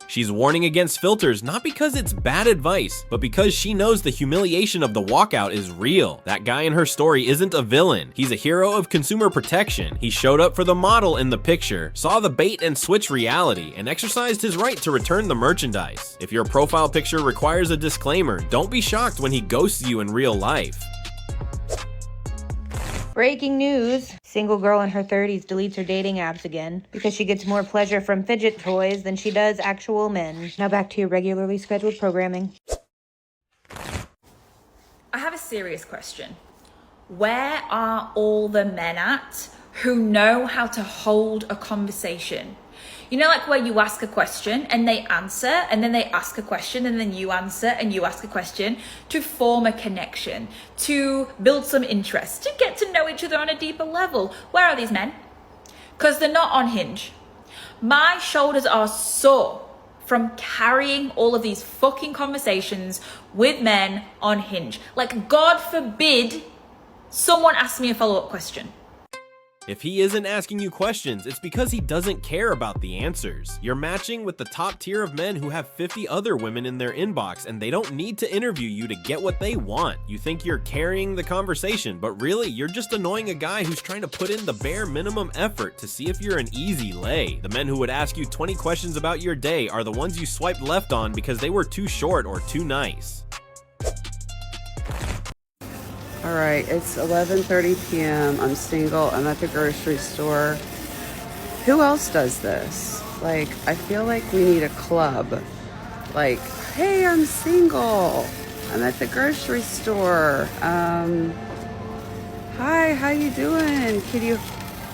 She's warning against filters not because it's bad advice, but because she knows the humiliation of the walkout is real. That guy in her story isn't a villain. He's a hero of consumer protection. He showed up for the model in the picture, saw the bait and switch reality, and exercised his right to return the merchandise. If your profile picture requires a disclaimer, don't be shocked when he ghosts you in real life. Breaking news. Single girl in her 30s deletes her dating apps again because she gets more pleasure from fidget toys than she does actual men. Now back to your regularly scheduled programming. I have a serious question. Where are all the men at who know how to hold a conversation? You know, like where you ask a question and they answer, and then they ask a question and then you answer and you ask a question to form a connection, to build some interest, to get to know each other on a deeper level. Where are these men? Because they're not on Hinge. My shoulders are sore from carrying all of these fucking conversations with men on Hinge. Like, God forbid someone asks me a follow-up question. If he isn't asking you questions, it's because he doesn't care about the answers. You're matching with the top tier of men who have 50 other women in their inbox, and they don't need to interview you to get what they want. You think you're carrying the conversation, but really, you're just annoying a guy who's trying to put in the bare minimum effort to see if you're an easy lay. The men who would ask you 20 questions about your day are the ones you swiped left on because they were too short or too nice. All right, it's 11:30 p.m. I'm single. I'm at the grocery store. Who else does this? Like, I feel like we need a club. Like, hey, I'm single. I'm at the grocery store. Hi, how you doing? Could you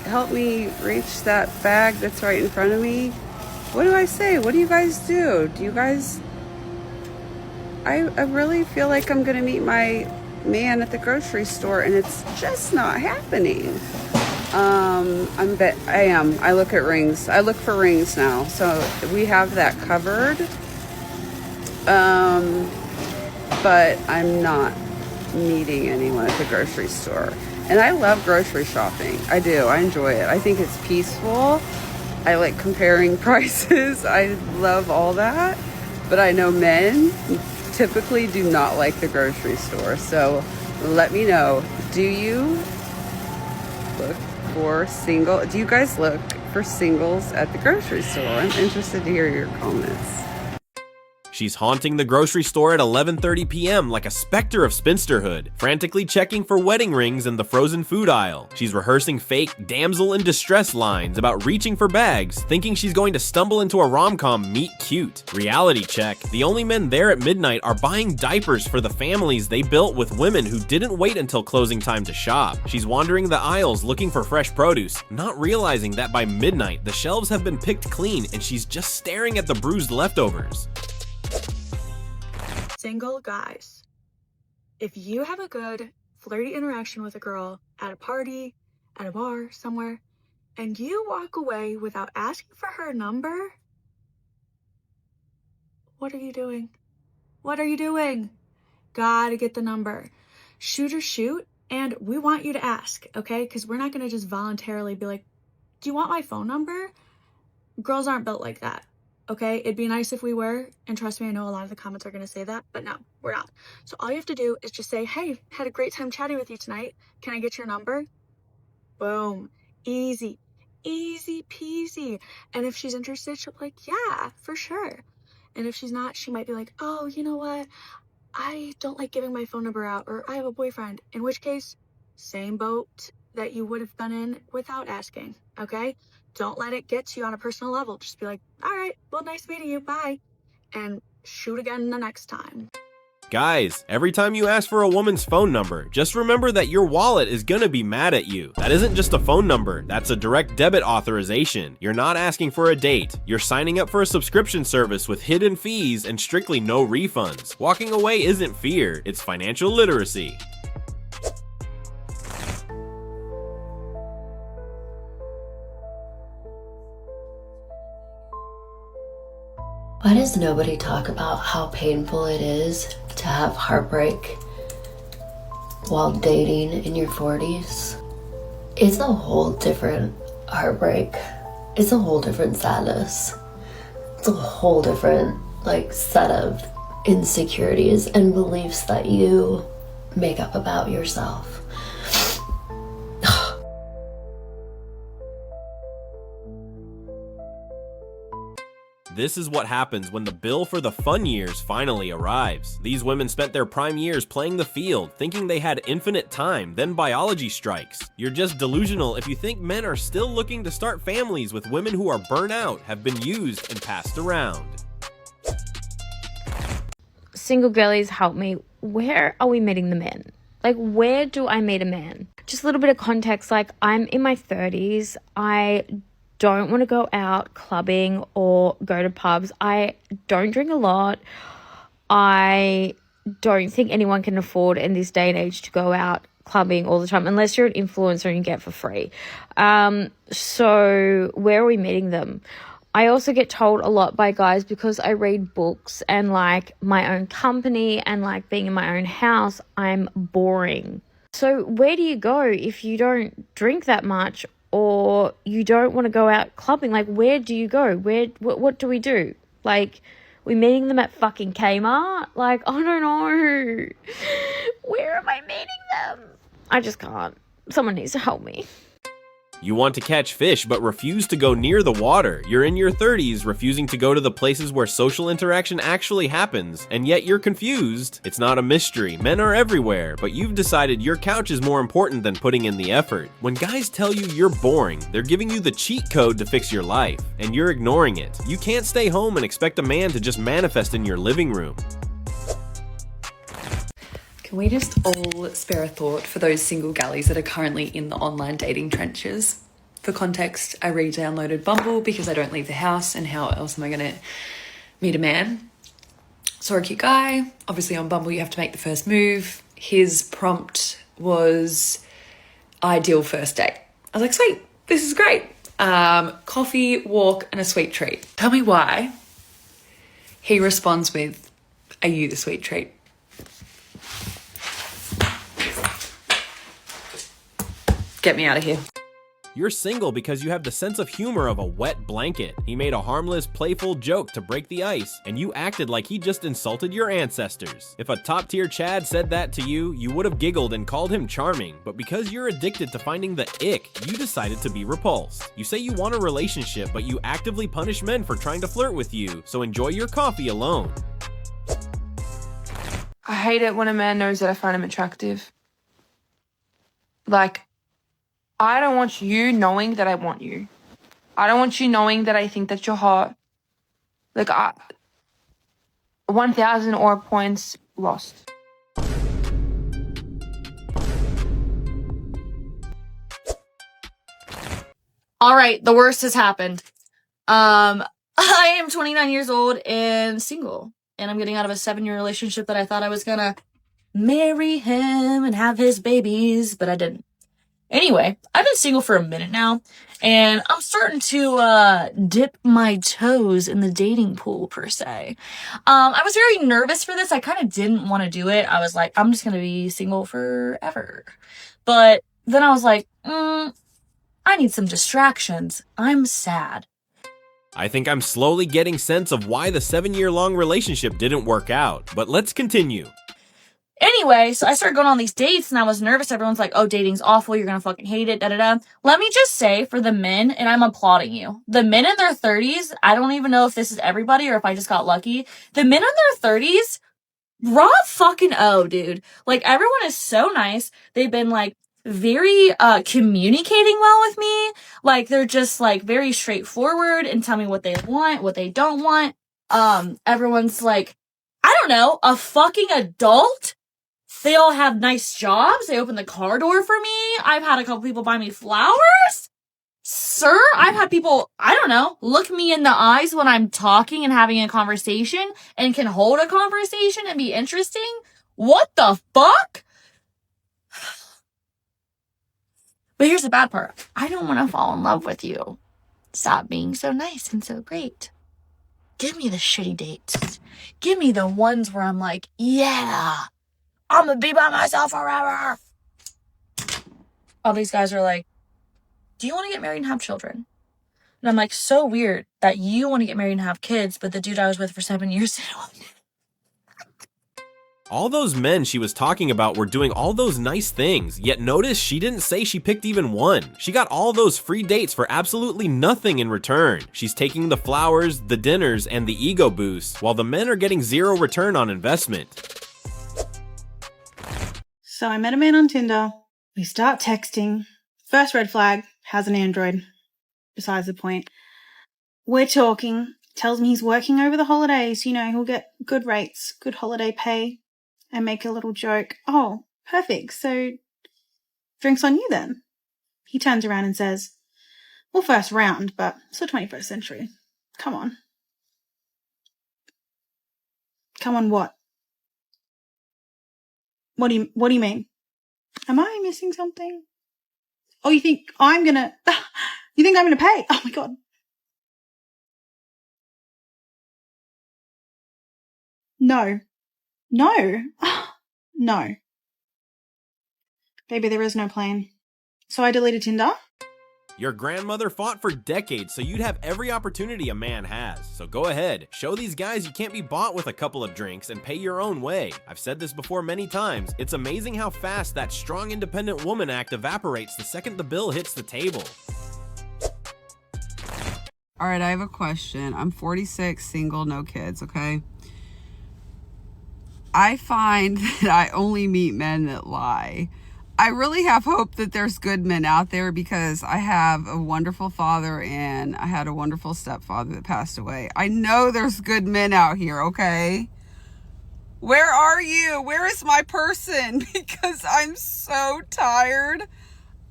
help me reach that bag that's right in front of me? What do I say? What do you guys do? Do you guys... I really feel like I'm gonna meet my man at the grocery store and it's just not happening. I am. I look at rings. I look for rings now. So we have that covered. But I'm not meeting anyone at the grocery store. And I love grocery shopping. I do. I enjoy it. I think it's peaceful. I like comparing prices. I love all that. But I know men typically do not like the grocery store. So let me know. Do you look for do you guys look for singles at the grocery store? I'm interested to hear your comments. She's haunting the grocery store at 11:30 p.m. like a specter of spinsterhood, frantically checking for wedding rings in the frozen food aisle. She's rehearsing fake damsel in distress lines about reaching for bags, thinking she's going to stumble into a rom-com meet cute. Reality check. The only men there at midnight are buying diapers for the families they built with women who didn't wait until closing time to shop. She's wandering the aisles looking for fresh produce, not realizing that by midnight the shelves have been picked clean and she's just staring at the bruised leftovers. Single guys, if you have a good flirty interaction with a girl at a party, at a bar, somewhere, and you walk away without asking for her number, what are you doing? What are you doing? Gotta get the number. Shoot or shoot And we want you to ask, okay? Because we're not going to just voluntarily be like, do you want my phone number? Girls aren't built like that, okay? It'd be nice if we were. And trust me, I know a lot of the comments are going to say that, but no, we're not. So all you have to do is just say, hey, had a great time chatting with you tonight. Can I get your number? Boom. Easy. Easy peasy. And if she's interested, she'll be like, yeah, for sure. And if she's not, she might be like, oh, you know what? I don't like giving my phone number out, or I have a boyfriend. In which case, same boat that you would have been in without asking, okay? Don't let it get to you on a personal level. Just be like, all right, well, nice meeting you, bye. And shoot again the next time. Guys, every time you ask for a woman's phone number, just remember that your wallet is gonna be mad at you. That isn't just a phone number, that's a direct debit authorization. You're not asking for a date. You're signing up for a subscription service with hidden fees and strictly no refunds. Walking away isn't fear, it's financial literacy. Why does nobody talk about how painful it is to have heartbreak while dating in your 40s? It's a whole different heartbreak. It's a whole different sadness. It's a whole different set of insecurities and beliefs that you make up about yourself. This is what happens when the bill for the fun years finally arrives. These women spent their prime years playing the field, thinking they had infinite time, then biology strikes. You're just delusional if you think men are still looking to start families with women who are burnt out, have been used, and passed around. Single girlies, help me. Where are we meeting the men? Where do I meet a man? Just a little bit of context, I'm in my 30s. I don't want to go out clubbing or go to pubs. I don't drink a lot. I don't think anyone can afford in this day and age to go out clubbing all the time unless you're an influencer and you get it for free. So where are we meeting them? I also get told a lot by guys, because I read books and my own company and being in my own house, I'm boring. So where do you go if you don't drink that much, or you don't want to go out clubbing? Where do you go? What do we do? We meeting them at fucking Kmart? I don't know. Where am I meeting them? I just can't. Someone needs to help me. You want to catch fish but refuse to go near the water. You're in your 30s, refusing to go to the places where social interaction actually happens, and yet you're confused. It's not a mystery. Men are everywhere, but you've decided your couch is more important than putting in the effort. When guys tell you you're boring, they're giving you the cheat code to fix your life, and you're ignoring it. You can't stay home and expect a man to just manifest in your living room. Can we just all spare a thought for those single galleys that are currently in the online dating trenches? For context, I re-downloaded Bumble because I don't leave the house, and how else am I going to meet a man? Saw a cute guy. Obviously on Bumble you have to make the first move. His prompt was ideal first date. I was like, sweet, this is great. Coffee, walk, and a sweet treat. Tell me why. He responds with, are you the sweet treat? Get me out of here. You're single because you have the sense of humor of a wet blanket. He made a harmless, playful joke to break the ice, and you acted like he just insulted your ancestors. If a top-tier Chad said that to you, you would have giggled and called him charming, but because you're addicted to finding the ick, you decided to be repulsed. You say you want a relationship, but you actively punish men for trying to flirt with you, so enjoy your coffee alone. I hate it when a man knows that I find him attractive. I don't want you knowing that I want you. I don't want you knowing that I think that you're hot. 1,000 aura points lost. All right, the worst has happened. I am 29 years old and single, and I'm getting out of a 7-year relationship that I thought I was gonna marry him and have his babies, but I didn't. Anyway, I've been single for a minute now, and I'm starting to dip my toes in the dating pool, per se. I was very nervous for this. I kind of didn't want to do it. I was like, I'm just going to be single forever. But then I was like, I need some distractions. I'm sad. I think I'm slowly getting sense of why the 7-year-long relationship didn't work out, but let's continue. Anyway, so I started going on these dates and I was nervous. Everyone's like, oh, dating's awful. You're going to fucking hate it. Da da da. Let me just say for the men, and I'm applauding you. The men in their 30s, I don't even know if this is everybody or if I just got lucky. The men in their 30s, raw fucking O, dude. Like, everyone is so nice. They've been like very communicating well with me. Like, they're just like very straightforward and tell me what they want, what they don't want. Everyone's like, I don't know, a fucking adult. They all have nice jobs. They open the car door for me. I've had a couple people buy me flowers. Sir, I've had people, I don't know, look me in the eyes when I'm talking and having a conversation and can hold a conversation and be interesting. What the fuck? But here's the bad part. I don't want to fall in love with you. Stop being so nice and so great. Give me the shitty dates. Give me the ones where I'm like, yeah, I'm gonna be by myself forever. All these guys are like, do you want to get married and have children? And I'm like, so weird that you want to get married and have kids, but the dude I was with for 7 years didn't want to. All those men she was talking about were doing all those nice things, yet notice she didn't say she picked even one. She got all those free dates for absolutely nothing in return. She's taking the flowers, the dinners, and the ego boost, while the men are getting zero return on investment. So I met a man on Tinder. We start texting. First red flag, has an Android. Besides the point. We're talking. Tells me he's working over the holidays. You know, he'll get good rates, good holiday pay. I make a little joke. Oh, perfect. So, drinks on you then. He turns around and says, well, first round, but it's the 21st century. Come on. Come on what? What do you mean? Am I missing something? Oh, you think I'm gonna pay? Oh my God. No. No. Baby, there is no plan. So I deleted Tinder. Your grandmother fought for decades, so you'd have every opportunity a man has. So go ahead, show these guys you can't be bought with a couple of drinks and pay your own way. I've said this before many times. It's amazing how fast that strong independent woman act evaporates the second the bill hits the table. All right, I have a question. I'm 46, single, no kids, okay? I find that I only meet men that lie. I really have hope that there's good men out there because I have a wonderful father and I had a wonderful stepfather that passed away. I know there's good men out here, okay? Where are you? Where is my person? Because I'm so tired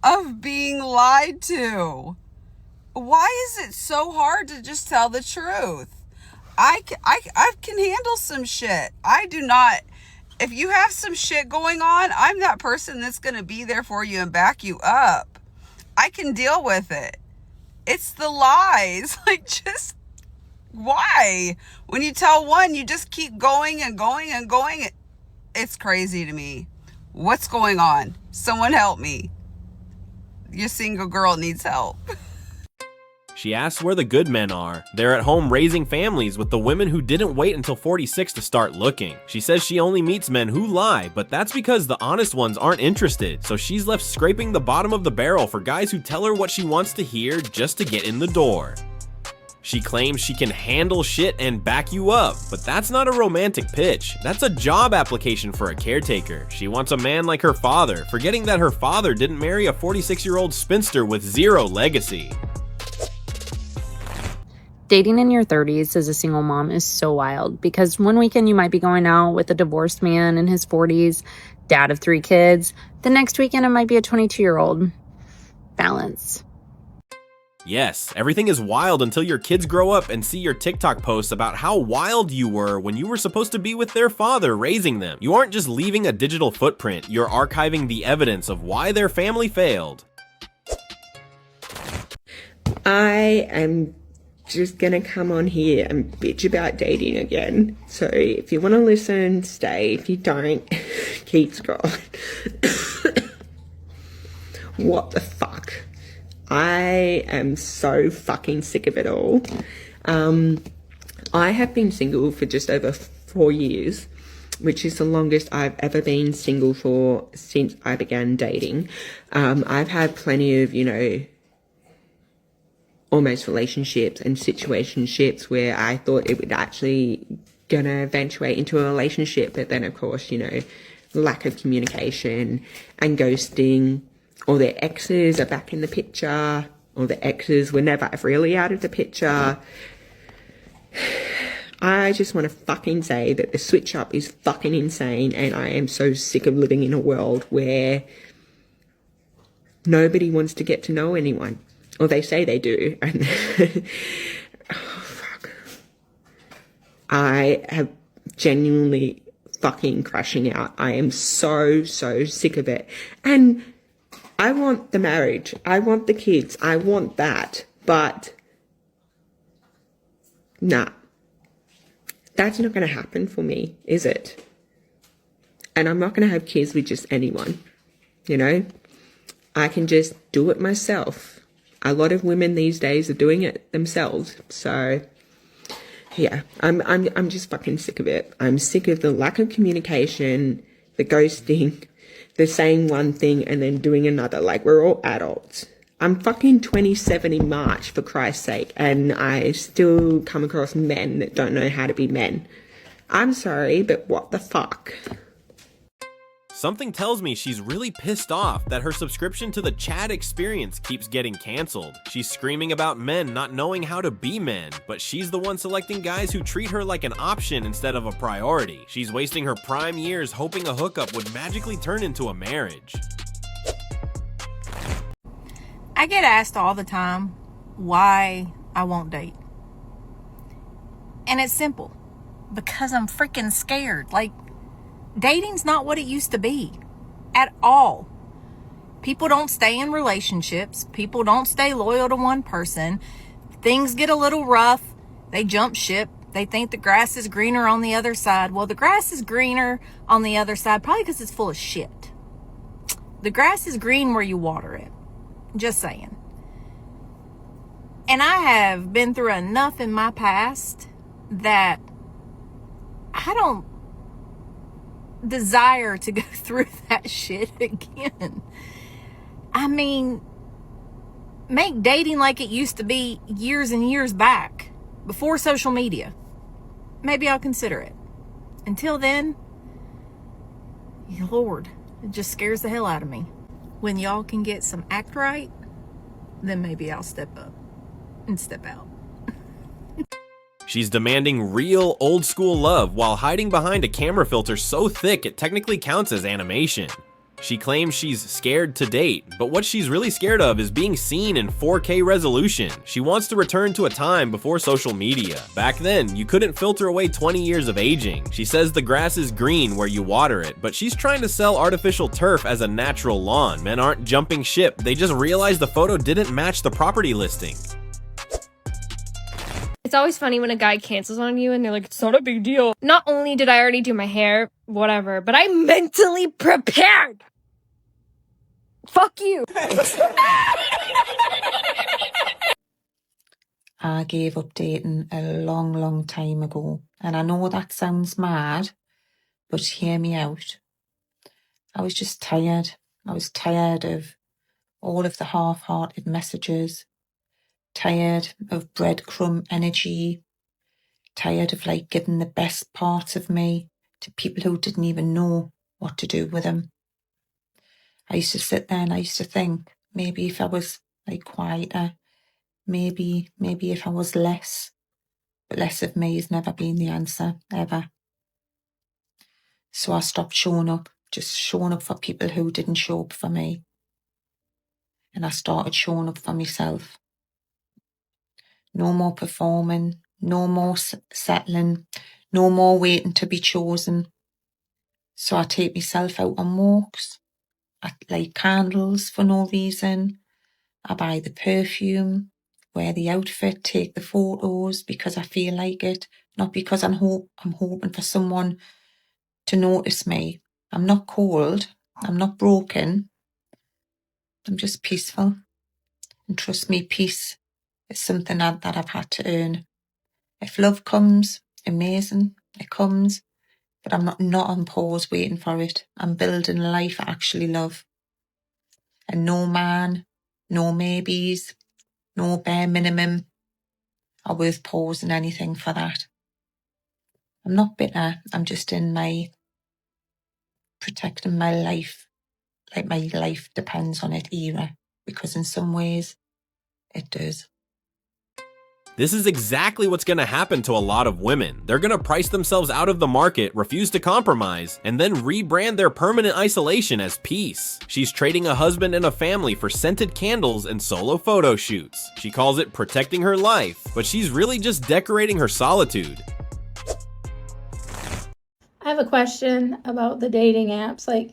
of being lied to. Why is it so hard to just tell the truth? I can handle some shit. I do not. If you have some shit going on, I'm that person that's going to be there for you and back you up. I can deal with it. It's the lies. Like, just why? When you tell one, you just keep going and going and going. It's crazy to me. What's going on? Someone help me. Your single girl needs help. She asks where the good men are. They're at home raising families with the women who didn't wait until 46 to start looking. She says she only meets men who lie, but that's because the honest ones aren't interested, so she's left scraping the bottom of the barrel for guys who tell her what she wants to hear just to get in the door. She claims she can handle shit and back you up, but that's not a romantic pitch. That's a job application for a caretaker. She wants a man like her father, forgetting that her father didn't marry a 46-year-old spinster with zero legacy. Dating in your 30s as a single mom is so wild because one weekend you might be going out with a divorced man in his 40s, dad of 3 kids. The next weekend it might be a 22-year-old. Balance. Yes, everything is wild until your kids grow up and see your TikTok posts about how wild you were when you were supposed to be with their father raising them. You aren't just leaving a digital footprint, you're archiving the evidence of why their family failed. I am just gonna come on here and bitch about dating again. So if you want to listen, stay. If you don't, keep scrolling. What the fuck? I am so fucking sick of it all. I have been single for just over 4 years, which is the longest I've ever been single for since I began dating. I've had plenty of, almost relationships and situationships where I thought it would actually gonna eventuate into a relationship, but then of course, lack of communication and ghosting, or their exes are back in the picture, or the exes were never really out of the picture. I just want to fucking say that the switch up is fucking insane, and I am so sick of living in a world where nobody wants to get to know anyone. Or they say they do. And oh, fuck. I have genuinely fucking crashing out. I am so sick of it. And I want the marriage. I want the kids. I want that. But nah. That's not going to happen for me, is it? And I'm not going to have kids with just anyone. I can just do it myself. A lot of women these days are doing it themselves. So, yeah, I'm just fucking sick of it. I'm sick of the lack of communication, the ghosting, the saying one thing and then doing another. Like, we're all adults. I'm fucking 27 in March, for Christ's sake, and I still come across men that don't know how to be men. I'm sorry, but what the fuck? Something tells me she's really pissed off that her subscription to the Chad experience keeps getting canceled. She's screaming about men not knowing how to be men, but she's the one selecting guys who treat her like an option instead of a priority. She's wasting her prime years hoping a hookup would magically turn into a marriage. I get asked all the time why I won't date. And it's simple. Because I'm freaking scared. Like, dating's not what it used to be. At all. People don't stay in relationships. People don't stay loyal to one person. Things get a little rough. They jump ship. They think the grass is greener on the other side. Well, the grass is greener on the other side probably because it's full of shit. The grass is green where you water it. Just saying. And I have been through enough in my past that I don't desire to go through that shit again. I mean, make dating like it used to be years and years back, before social media. Maybe I'll consider it. Until then, Lord, it just scares the hell out of me. When y'all can get some act right, then maybe I'll step up and step out. She's demanding real, old-school love while hiding behind a camera filter so thick it technically counts as animation. She claims she's scared to date, but what she's really scared of is being seen in 4K resolution. She wants to return to a time before social media. Back then, you couldn't filter away 20 years of aging. She says the grass is green where you water it, but she's trying to sell artificial turf as a natural lawn. Men aren't jumping ship, they just realized the photo didn't match the property listing. It's always funny when a guy cancels on you and they're like, it's not a big deal. Not only did I already do my hair, whatever, but I'm mentally prepared. Fuck you. I gave up dating a long time ago. And I know that sounds mad, but hear me out. I was just tired. I was tired of all of the half-hearted messages, tired of breadcrumb energy, tired of giving the best parts of me to people who didn't even know what to do with them. I used to sit there and I used to think, maybe if I was quieter, maybe if I was less, but less of me has never been the answer, ever. So I stopped showing up, just showing up for people who didn't show up for me. And I started showing up for myself. No more performing, no more settling, no more waiting to be chosen. So I take myself out on walks. I light candles for no reason. I buy the perfume. wear the outfit, take the photos because I feel like it, not because I'm hoping for someone to notice me. I'm not cold. I'm not broken. I'm just peaceful. And trust me, peace is something that I've had to earn. If love comes, amazing, it comes. But I'm not on pause waiting for it. I'm building a life I actually love. And no man, no maybes, no bare minimum are worth pausing anything for that. I'm not bitter. I'm just in my protecting my life, like my life depends on it era, because in some ways it does. This is exactly what's gonna happen to a lot of women. They're gonna price themselves out of the market, refuse to compromise, and then rebrand their permanent isolation as peace. She's trading a husband and a family for scented candles and solo photo shoots. She calls it protecting her life, but she's really just decorating her solitude. I have a question about the dating apps. Like,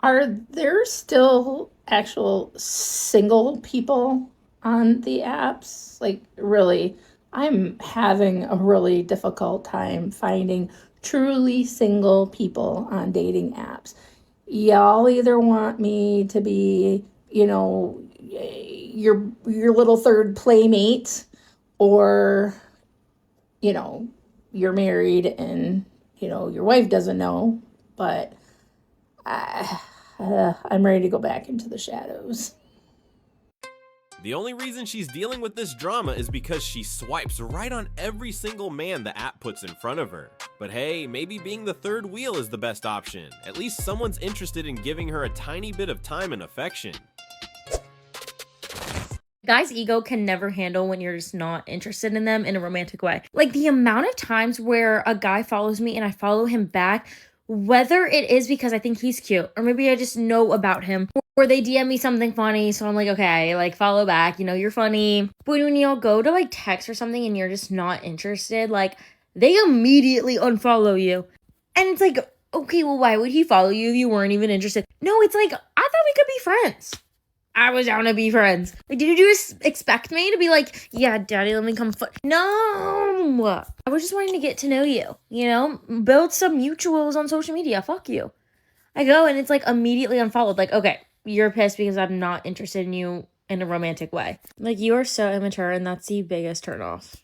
are there still actual single people on the apps? Like, really, I'm having a really difficult time finding truly single people on dating apps. Y'all either want me to be, your little third playmate, or, you're married and your wife doesn't know, but I'm ready to go back into the shadows. The only reason she's dealing with this drama is because she swipes right on every single man the app puts in front of her. But hey, maybe being the third wheel is the best option. At least someone's interested in giving her a tiny bit of time and affection. Guy's ego can never handle when you're just not interested in them in a romantic way. Like, the amount of times where a guy follows me and I follow him back, whether it is because I think he's cute or maybe I just know about him, or they DM me something funny, so I'm like, okay, like, follow back, you're funny. But when y'all go to like text or something and you're just not interested, like, they immediately unfollow you. And it's like, okay, well, why would he follow you if you weren't even interested? No, it's like, I thought we could be friends. I was down to be friends. Like, did you just expect me to be like, yeah, daddy, let me come No! I was just wanting to get to know you, Build some mutuals on social media. Fuck you. I go and it's like immediately unfollowed. Like, okay, you're pissed because I'm not interested in you in a romantic way. Like, you are so immature and that's the biggest turnoff.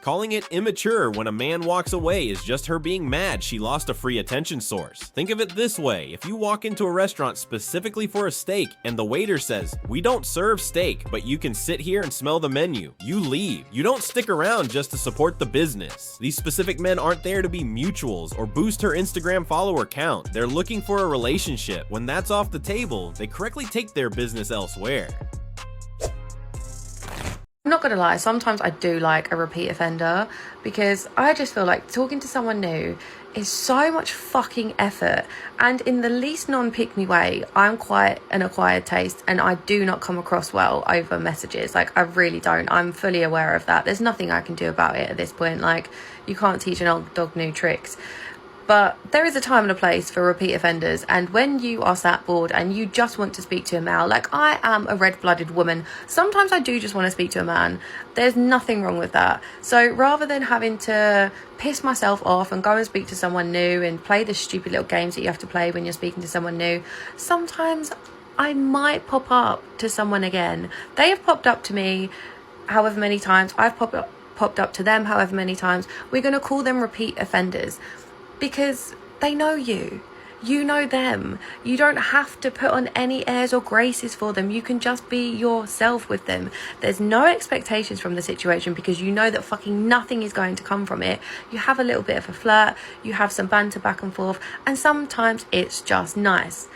Calling it immature when a man walks away is just her being mad she lost a free attention source. Think of it this way: if you walk into a restaurant specifically for a steak and the waiter says, "We don't serve steak, but you can sit here and smell the menu," you leave. You don't stick around just to support the business. These specific men aren't there to be mutuals or boost her Instagram follower count. They're looking for a relationship. When that's off the table, they correctly take their business elsewhere. I'm not gonna lie, sometimes I do like a repeat offender, because I just feel like talking to someone new is so much fucking effort, and in the least non-pick-me way, I'm quite an acquired taste and I do not come across well over messages. Like, I really don't. I'm fully aware of that. There's nothing I can do about it at this point. Like, you can't teach an old dog new tricks. But there is a time and a place for repeat offenders, and when you are sat bored and you just want to speak to a male, like, I am a red-blooded woman, sometimes I do just want to speak to a man. There's nothing wrong with that. So rather than having to piss myself off and go and speak to someone new and play the stupid little games that you have to play when you're speaking to someone new, sometimes I might pop up to someone again. They have popped up to me however many times, I've popped up to them however many times. We're going to call them repeat offenders, because they know you. You know them. You don't have to put on any airs or graces for them. You can just be yourself with them. There's no expectations from the situation, because you know that fucking nothing is going to come from it. You have a little bit of a flirt, you have some banter back and forth, and sometimes it's just nice.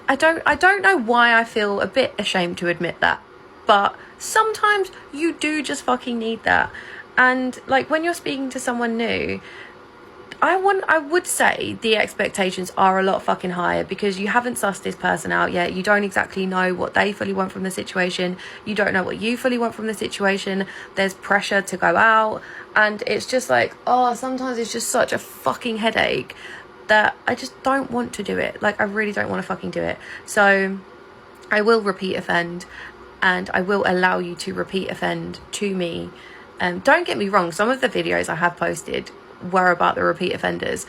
I don't know why I feel a bit ashamed to admit that, but sometimes you do just fucking need that. And like, when you're speaking to someone new, I would say the expectations are a lot fucking higher, because you haven't sussed this person out yet. You don't exactly know what they fully want from the situation. You don't know what you fully want from the situation. There's pressure to go out, and it's just like, oh, sometimes it's just such a fucking headache that I just don't want to do it. Like, I really don't want to fucking do it. So I will repeat offend. and I will allow you to repeat offend to me. Don't get me wrong, some of the videos I have posted were about the repeat offenders,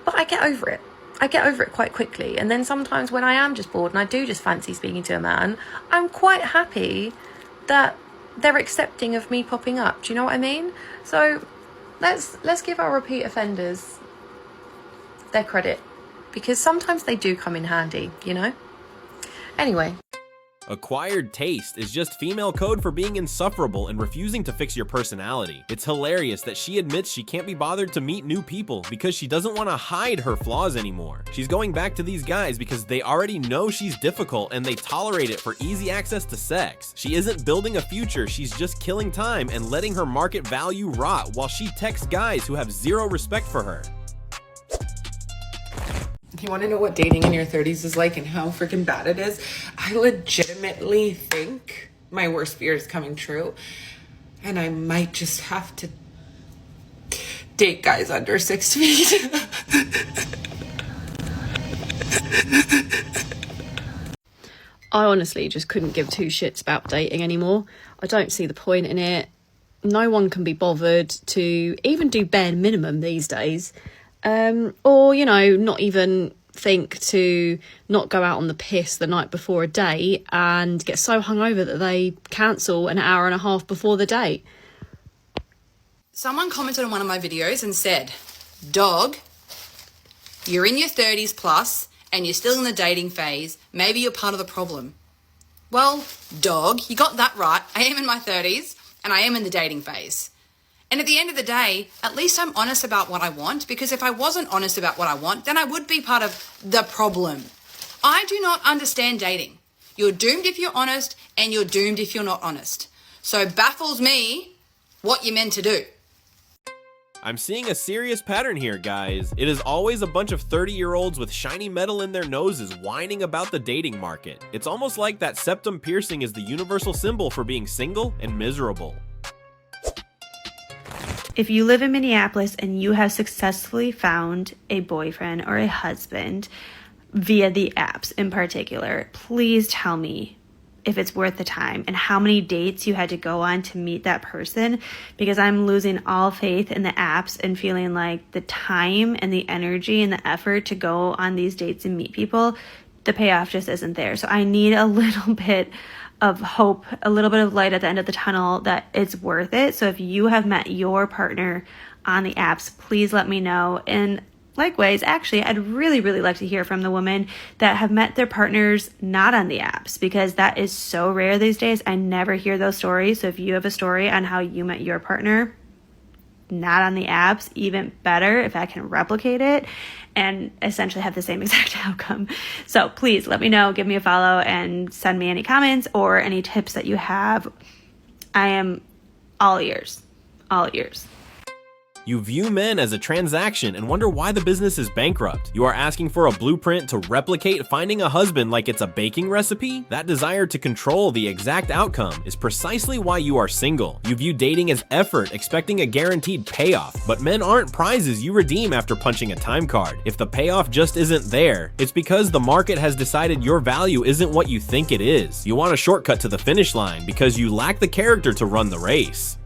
but I get over it. I get over it quite quickly. And then sometimes when I am just bored and I do just fancy speaking to a man, I'm quite happy that they're accepting of me popping up. Do you know what I mean? So let's give our repeat offenders their credit, because sometimes they do come in handy, you know? Anyway. Acquired taste is just female code for being insufferable and refusing to fix your personality. It's hilarious that she admits she can't be bothered to meet new people because she doesn't want to hide her flaws anymore. She's going back to these guys because they already know she's difficult and they tolerate it for easy access to sex. She isn't building a future, she's just killing time and letting her market value rot while she texts guys who have zero respect for her. You want to know what dating in your 30s is like and how freaking bad it is? I legitimately think my worst fear is coming true. And I might just have to date guys under 6 feet. I honestly just couldn't give two shits about dating anymore. I don't see the point in it. No one can be bothered to even do bare minimum these days. Or, you know, not even think to not go out on the piss the night before a date and get so hungover that they cancel an hour and a half before the date. Someone commented on one of my videos and said, "Dog, you're in your 30s plus and you're still in the dating phase. Maybe you're part of the problem." Well, dog, you got that right. I am in my 30s and I am in the dating phase. And at the end of the day, at least I'm honest about what I want, because if I wasn't honest about what I want, then I would be part of the problem. I do not understand dating. You're doomed if you're honest, and you're doomed if you're not honest. So it baffles me what you're meant to do. I'm seeing a serious pattern here, guys. It is always a bunch of 30-year-olds with shiny metal in their noses whining about the dating market. It's almost like that septum piercing is the universal symbol for being single and miserable. If you live in Minneapolis and you have successfully found a boyfriend or a husband via the apps in particular, please tell me if it's worth the time and how many dates you had to go on to meet that person, because I'm losing all faith in the apps and feeling like the time and the energy and the effort to go on these dates and meet people, the payoff just isn't there. So I need a little bit of hope, a little bit of light at the end of the tunnel that it's worth it. So if you have met your partner on the apps, please let me know. And likewise, actually, I'd really like to hear from the women that have met their partners not on the apps, because that is so rare these days. I never hear those stories. So if you have a story on how you met your partner not on the apps, even better if I can replicate it and essentially have the same exact outcome. So please let me know, give me a follow, and send me any comments or any tips that you have. I am all ears, all ears. You view men as a transaction and wonder why the business is bankrupt. You are asking for a blueprint to replicate finding a husband like it's a baking recipe? That desire to control the exact outcome is precisely why you are single. You view dating as effort, expecting a guaranteed payoff, but men aren't prizes you redeem after punching a time card. If the payoff just isn't there, it's because the market has decided your value isn't what you think it is. You want a shortcut to the finish line because you lack the character to run the race.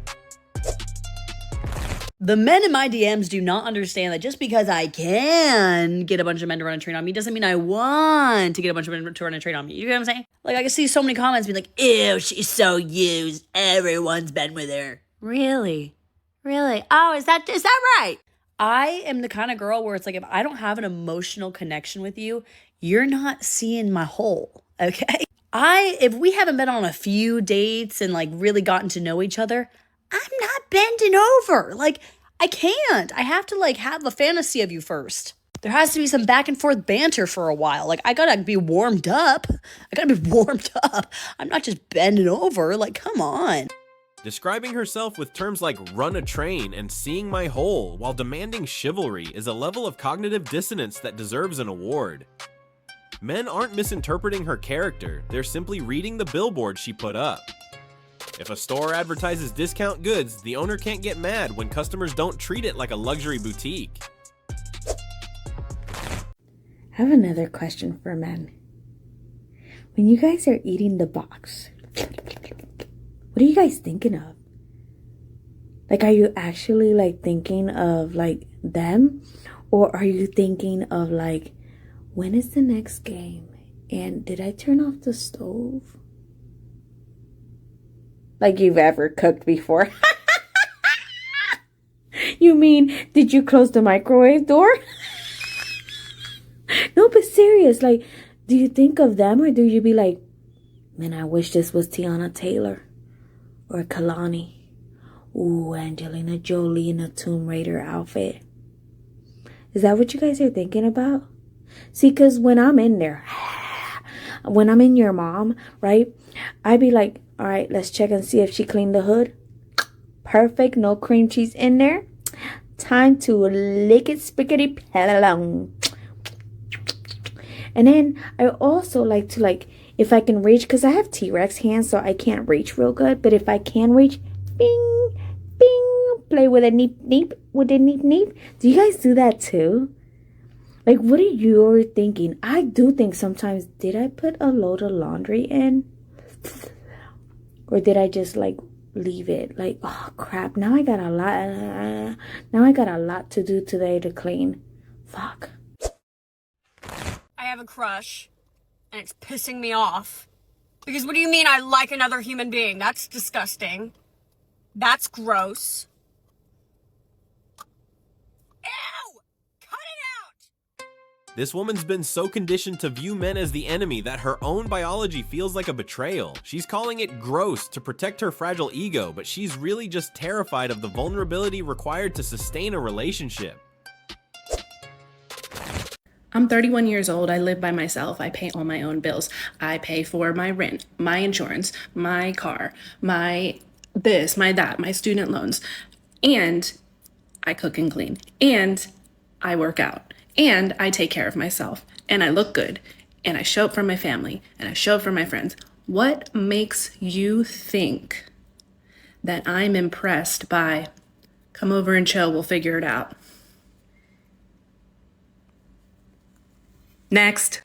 The men in my DMs do not understand that just because I can get a bunch of men to run a train on me doesn't mean I want to get a bunch of men to run a train on me. You know what I'm saying? Like, I can see so many comments being like, ew, she's so used. Everyone's been with her. Really? Really? Oh, is that right? I am the kind of girl where it's like, if I don't have an emotional connection with you, you're not seeing my hole, okay? If we haven't been on a few dates and like really gotten to know each other, I'm not bending over. Like, I can't. I have to like have a fantasy of you first. There has to be some back and forth banter for a while. Like, I gotta be warmed up. I'm not just bending over. Like, come on. Describing herself with terms like run a train and seeing my hole while demanding chivalry is a level of cognitive dissonance that deserves an award. Men aren't misinterpreting her character. They're simply reading the billboard she put up. If a store advertises discount goods, the owner can't get mad when customers don't treat it like a luxury boutique. I have another question for men. When you guys are eating the box, What are you guys thinking of? Like, are you actually like thinking of like them? Or are you thinking of like, when is the next game? And did I turn off the stove? Like you've ever cooked before. You mean, did you close the microwave door? No, but serious, like, do you think of them or do you be like, man, I wish this was Tiana Taylor or Kalani. Ooh, Angelina Jolie in a Tomb Raider outfit. Is that what you guys are thinking about? See, because when I'm in there, when I'm in your mom, right, I be like, all right, let's check and see if she cleaned the hood. Perfect, no cream cheese in there. Time to lick it spickety plong. And then I also like to, like, if I can reach, because I have T-Rex hands, so I can't reach real good. But if I can reach, bing, bing, play with a neep, neep, with a neep, neep. Do you guys do that too? Like, what are you thinking? I do think sometimes, did I put a load of laundry in? Or did I just, like, leave it? Like, oh, crap. Now I got a lot to do today to clean. Fuck. I have a crush, and it's pissing me off. Because what do you mean I like another human being? That's disgusting. That's gross. Ew! Cut it out! This woman's been so conditioned to view men as the enemy that her own biology feels like a betrayal. She's calling it gross to protect her fragile ego, but she's really just terrified of the vulnerability required to sustain a relationship. I'm 31 years old. I live by myself. I pay all my own bills. I pay for my rent, my insurance, my car, my this, my that, my student loans. And I cook and clean. And I work out. And I take care of myself. And I look good. And I show up for my family. And I show up for my friends. What makes you think that I'm impressed by, come over and chill, we'll figure it out? Next.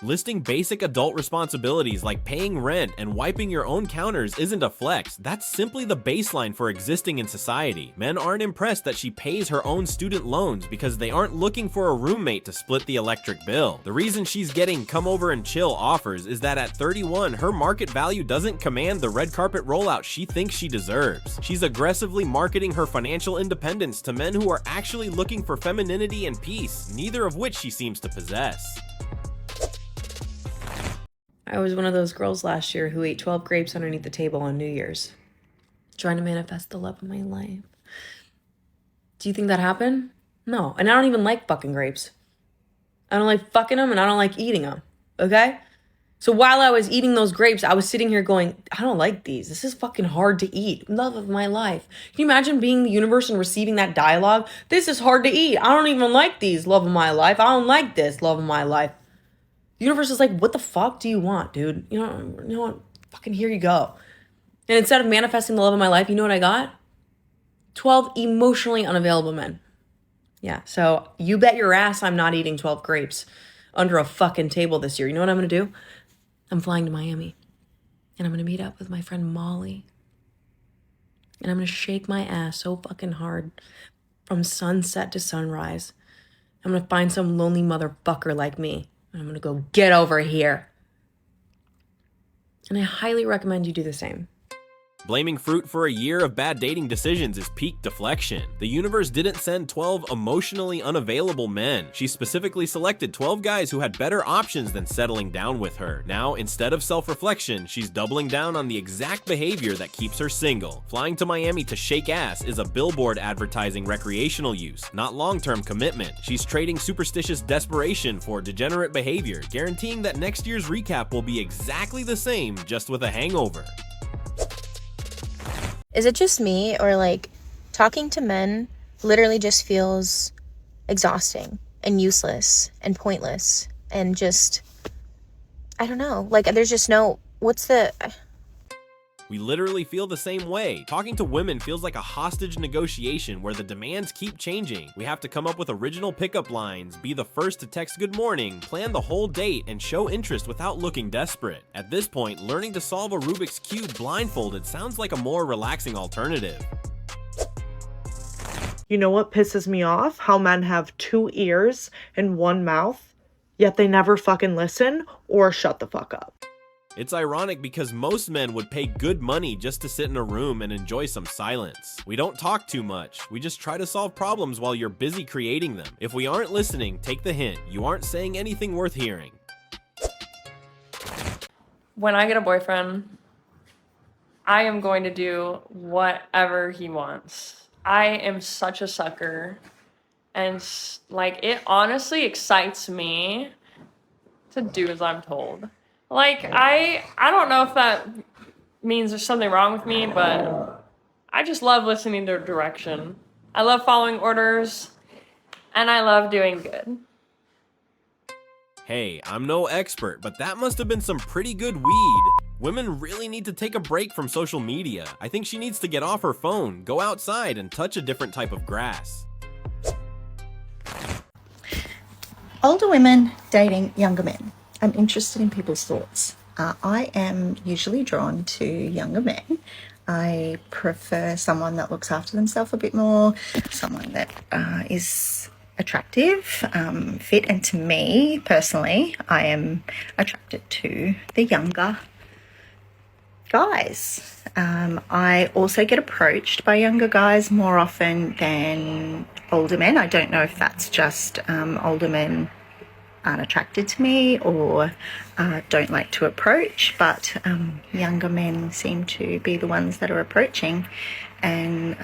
Listing basic adult responsibilities like paying rent and wiping your own counters isn't a flex. That's simply the baseline for existing in society. Men aren't impressed that she pays her own student loans because they aren't looking for a roommate to split the electric bill. The reason she's getting come over and chill offers is that at 31, her market value doesn't command the red carpet rollout she thinks she deserves. She's aggressively marketing her financial independence to men who are actually looking for femininity and peace, neither of which she seems to possess. I was one of those girls last year who ate 12 grapes underneath the table on New Year's, trying to manifest the love of my life. Do you think that happened? No. And I don't even like fucking grapes. I don't like fucking them and I don't like eating them. Okay? So while I was eating those grapes, I was sitting here going, I don't like these. This is fucking hard to eat. Love of my life. Can you imagine being the universe and receiving that dialogue? This is hard to eat. I don't even like these. Love of my life. I don't like this. Love of my life. The universe is like, what the fuck do you want, dude? You know what? Fucking here you go. And instead of manifesting the love of my life, you know what I got? 12 emotionally unavailable men. Yeah, so you bet your ass I'm not eating 12 grapes under a fucking table this year. You know what I'm going to do? I'm flying to Miami. And I'm going to meet up with my friend Molly. And I'm going to shake my ass so fucking hard from sunset to sunrise. I'm going to find some lonely motherfucker like me. I'm going to go, get over here. And I highly recommend you do the same. Blaming fruit for a year of bad dating decisions is peak deflection. The universe didn't send 12 emotionally unavailable men. She specifically selected 12 guys who had better options than settling down with her. Now, instead of self-reflection, she's doubling down on the exact behavior that keeps her single. Flying to Miami to shake ass is a billboard advertising recreational use, not long-term commitment. She's trading superstitious desperation for degenerate behavior, guaranteeing that next year's recap will be exactly the same, just with a hangover. Is it just me, or like talking to men literally just feels exhausting and useless and pointless and just, I don't know, like there's just no, We literally feel the same way. Talking to women feels like a hostage negotiation where the demands keep changing. We have to come up with original pickup lines, be the first to text good morning, plan the whole date, and show interest without looking desperate. At this point, learning to solve a Rubik's Cube blindfolded sounds like a more relaxing alternative. You know what pisses me off? How men have 2 ears and 1 mouth, yet they never fucking listen or shut the fuck up. It's ironic because most men would pay good money just to sit in a room and enjoy some silence. We don't talk too much. We just try to solve problems while you're busy creating them. If we aren't listening, take the hint. You aren't saying anything worth hearing. When I get a boyfriend, I am going to do whatever he wants. I am such a sucker. And like, it honestly excites me to do as I'm told. Like, I don't know if that means there's something wrong with me, but I just love listening to direction. I love following orders, and I love doing good. Hey, I'm no expert, but that must have been some pretty good weed. Women really need to take a break from social media. I think she needs to get off her phone, go outside, and touch a different type of grass. Older women dating younger men. I'm interested in people's thoughts. I am usually drawn to younger men. I prefer someone that looks after themselves a bit more, someone that is attractive, fit, and to me, personally, I am attracted to the younger guys. I also get approached by younger guys more often than older men. I don't know if that's just older men aren't attracted to me or don't like to approach, but younger men seem to be the ones that are approaching and,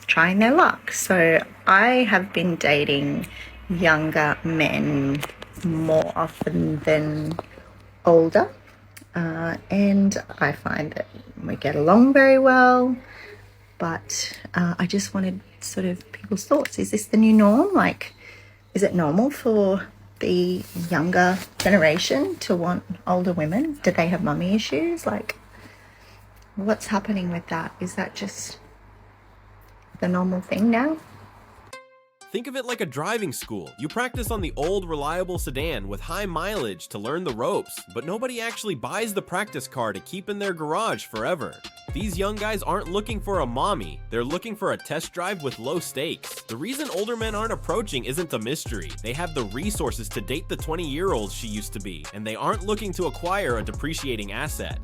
trying their luck. So I have been dating younger men more often than older, and I find that we get along very well, but I just wanted sort of people's thoughts. Is this the new norm? Like, is it normal for the younger generation to want older women? Do they have mummy issues? Like, what's happening with that? Is that just the normal thing now? Think of it like a driving school. You practice on the old, reliable sedan with high mileage to learn the ropes, but nobody actually buys the practice car to keep in their garage forever. These young guys aren't looking for a mommy, they're looking for a test drive with low stakes. The reason older men aren't approaching isn't a mystery. They have the resources to date the 20-year-old she used to be, and they aren't looking to acquire a depreciating asset.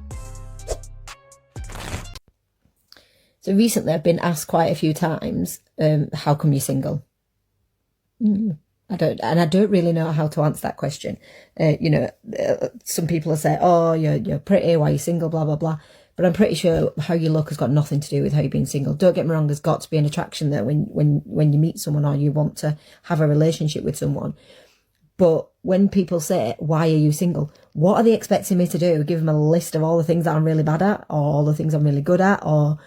So recently I've been asked quite a few times, how come you're single? I don't really know how to answer that question. Some people will say, oh, you're pretty, why are you single, blah, blah, blah. But I'm pretty sure how you look has got nothing to do with how you're being single. Don't get me wrong, there's got to be an attraction there when you meet someone or you want to have a relationship with someone. But when people say, why are you single? What are they expecting me to do? Give them a list of all the things that I'm really bad at, or all the things I'm really good at, or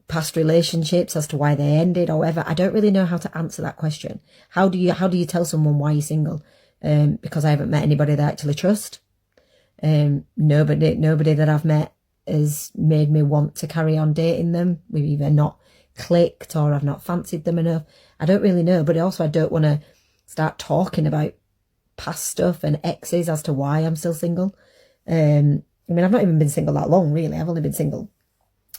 past relationships as to why they ended or whatever. I don't really know how to answer that question. How do you tell someone why you're single? Because I haven't met anybody that I actually trust. Nobody that I've met has made me want to carry on dating them. We've either not clicked or I've not fancied them enough. I don't really know, but also I don't want to start talking about past stuff and exes as to why I'm still single. I've not even been single that long, really. I've only been single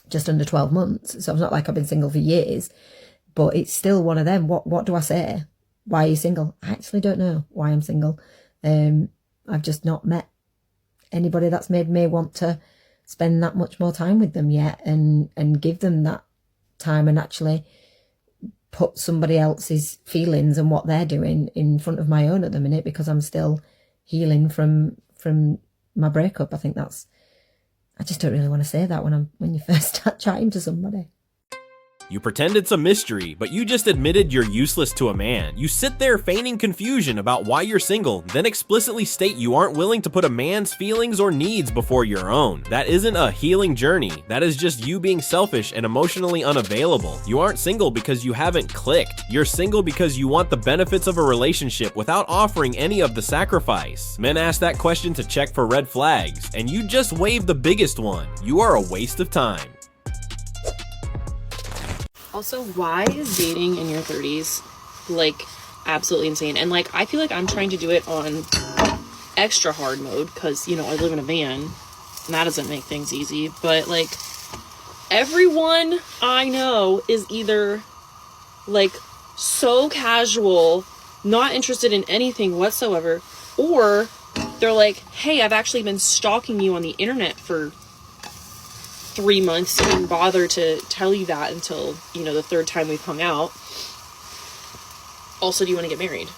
just under 12 months. So it's not like I've been single for years, but it's still one of them. What do I say? Why are you single? I actually don't know why I'm single. I've just not met anybody that's made me want to spend that much more time with them yet and give them that time and actually put somebody else's feelings and what they're doing in front of my own at the minute, because I'm still healing from my breakup. I just don't really want to say that when you first start chatting to somebody. You pretend it's a mystery, but you just admitted you're useless to a man. You sit there feigning confusion about why you're single, then explicitly state you aren't willing to put a man's feelings or needs before your own. That isn't a healing journey. That is just you being selfish and emotionally unavailable. You aren't single because you haven't clicked. You're single because you want the benefits of a relationship without offering any of the sacrifice. Men ask that question to check for red flags, and you just waved the biggest one. You are a waste of time. Also, why is dating in your 30s like absolutely insane? And like, I feel like I'm trying to do it on extra hard mode because, you know, I live in a van and that doesn't make things easy. But like, everyone I know is either like so casual, not interested in anything whatsoever, or they're like, hey, I've actually been stalking you on the internet for 3 months, didn't bother to tell you that until, you know, the third time we've hung out. Also, do you want to get married?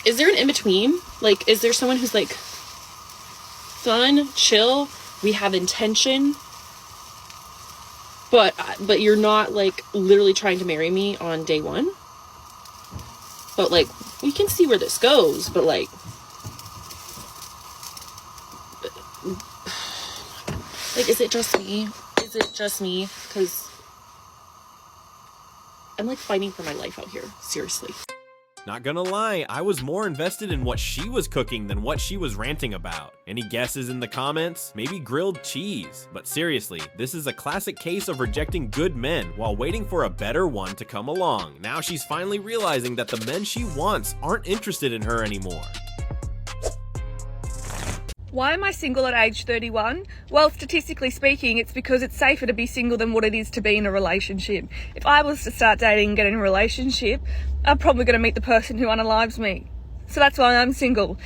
Is there an in-between? Like, is there someone who's like fun, chill, we have intention, but you're not like literally trying to marry me on day one? But like, we can see where this goes, but like, is it just me? Is it just me? Because I'm like fighting for my life out here. Seriously. Not gonna lie, I was more invested in what she was cooking than what she was ranting about. Any guesses in the comments? Maybe grilled cheese. But seriously, this is a classic case of rejecting good men while waiting for a better one to come along. Now she's finally realizing that the men she wants aren't interested in her anymore. Why am I single at age 31? Well, statistically speaking, it's because it's safer to be single than what it is to be in a relationship. If I was to start dating and get in a relationship, I'm probably going to meet the person who unalives me. So that's why I'm single.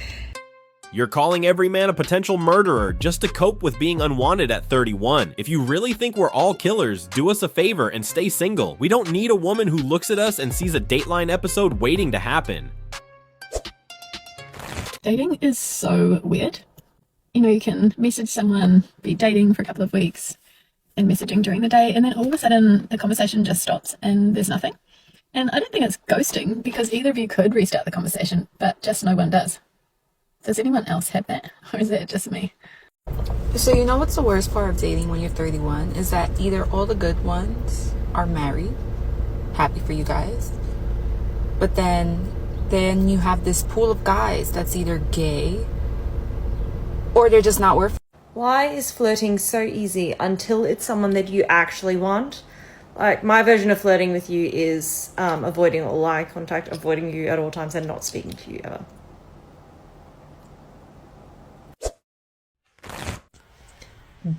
You're calling every man a potential murderer just to cope with being unwanted at 31. If you really think we're all killers, do us a favor and stay single. We don't need a woman who looks at us and sees a Dateline episode waiting to happen. Dating is so weird. You know, you can message someone, be dating for a couple of weeks and messaging during the day, and then all of a sudden the conversation just stops and there's nothing. And I don't think it's ghosting, because either of you could restart the conversation, but just no one does. Does anyone else have that? Or is it just me? So you know what's the worst part of dating when you're 31 is that either all the good ones are married, happy for you guys, but then you have this pool of guys that's either gay or they're just not worth it. Why is flirting so easy until it's someone that you actually want? Like, my version of flirting with you is avoiding all eye contact, avoiding you at all times, and not speaking to you ever.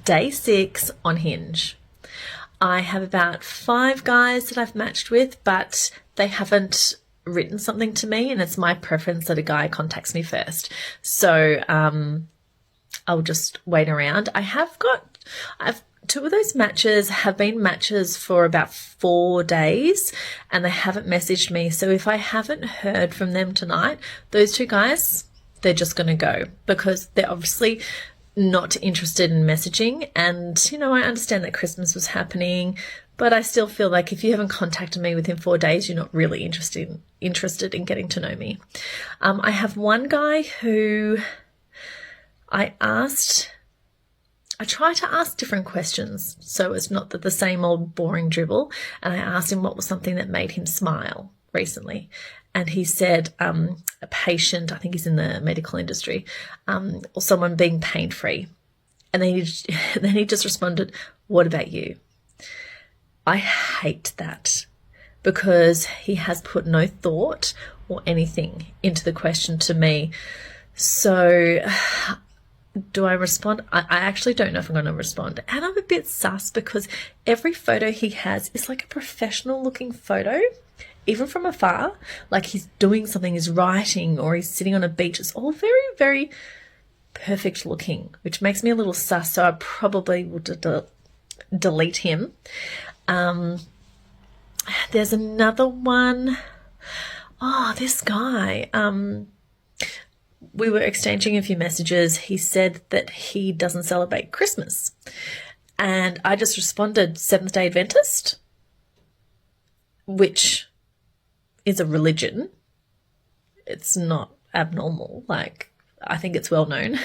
Day 6 on Hinge. I have about 5 guys that I've matched with, but they haven't written something to me, and it's my preference that a guy contacts me first. So I'll just wait around. I've 2 of those matches have been matches for about 4 days and they haven't messaged me. So if I haven't heard from them tonight, those 2 guys, they're just going to go, because they're obviously not interested in messaging. And, you know, I understand that Christmas was happening, but I still feel like if you haven't contacted me within 4 days, you're not really interested in getting to know me. I have one guy who I try to ask different questions, so it's not the same old boring dribble. And I asked him what was something that made him smile recently. And he said a patient, I think he's in the medical industry, or someone being pain-free. And then he just responded, "What about you?" I hate that, because he has put no thought or anything into the question to me. So do I respond? I actually don't know if I'm going to respond. And I'm a bit sus, because every photo he has is like a professional looking photo, even from afar. Like he's doing something, he's writing, or he's sitting on a beach. It's all very, very perfect looking, which makes me a little sus. So I probably will delete him. There's another one. Oh, this guy. We were exchanging a few messages. He said that he doesn't celebrate Christmas. And I just responded, Seventh-day Adventist, which is a religion. It's not abnormal. Like, I think it's well known.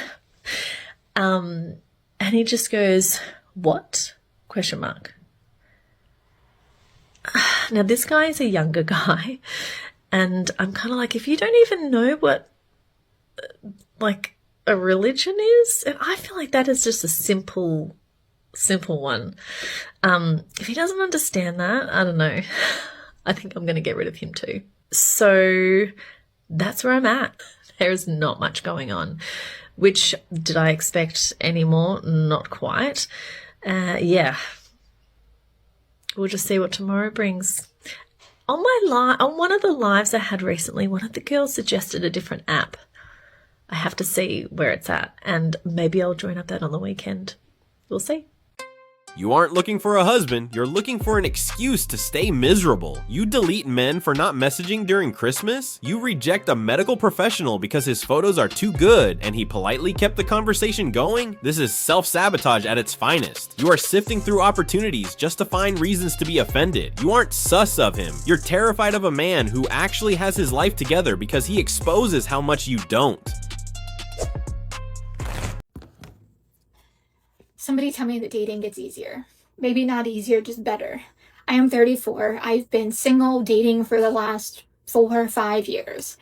And he just goes, what? Question mark. Now, this guy is a younger guy, and I'm kind of like, if you don't even know what, like, a religion is, and I feel like that is just a simple one. If he doesn't understand that, I don't know. I think I'm going to get rid of him too. So that's where I'm at. There is not much going on. Which, did I expect any more? Not quite. Yeah. We'll just see what tomorrow brings. On one of the lives I had recently, one of the girls suggested a different app. I have to see where it's at, and maybe I'll join up that on the weekend. We'll see. You aren't looking for a husband, you're looking for an excuse to stay miserable. You delete men for not messaging during Christmas? You reject a medical professional because his photos are too good and he politely kept the conversation going? This is self-sabotage at its finest. You are sifting through opportunities just to find reasons to be offended. You aren't sus of him. You're terrified of a man who actually has his life together because he exposes how much you don't. Somebody tell me that dating gets easier. Maybe not easier, just better. I am 34. I've been single dating for the last 4 or 5 years.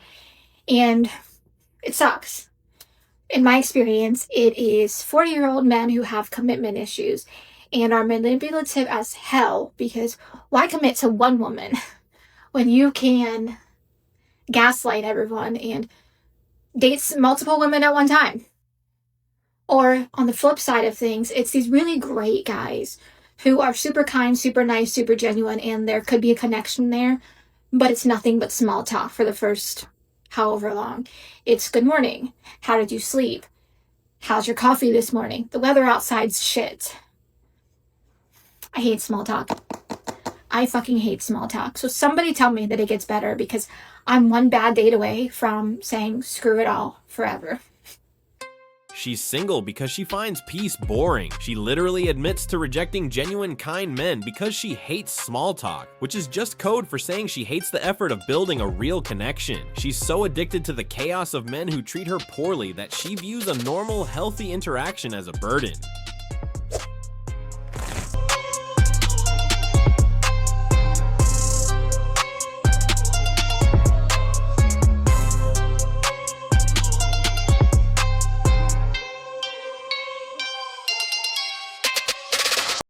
And it sucks. In my experience, it is 40-year-old men who have commitment issues and are manipulative as hell, because why commit to one woman when you can gaslight everyone and date multiple women at one time? Or on the flip side of things, it's these really great guys who are super kind, super nice, super genuine, and there could be a connection there, but it's nothing but small talk for the first however long. It's good morning. How did you sleep? How's your coffee this morning? The weather outside's shit. I hate small talk. I fucking hate small talk. So somebody tell me that it gets better, because I'm one bad date away from saying screw it all forever. She's single because she finds peace boring. She literally admits to rejecting genuine kind men because she hates small talk, which is just code for saying she hates the effort of building a real connection. She's so addicted to the chaos of men who treat her poorly that she views a normal, healthy interaction as a burden.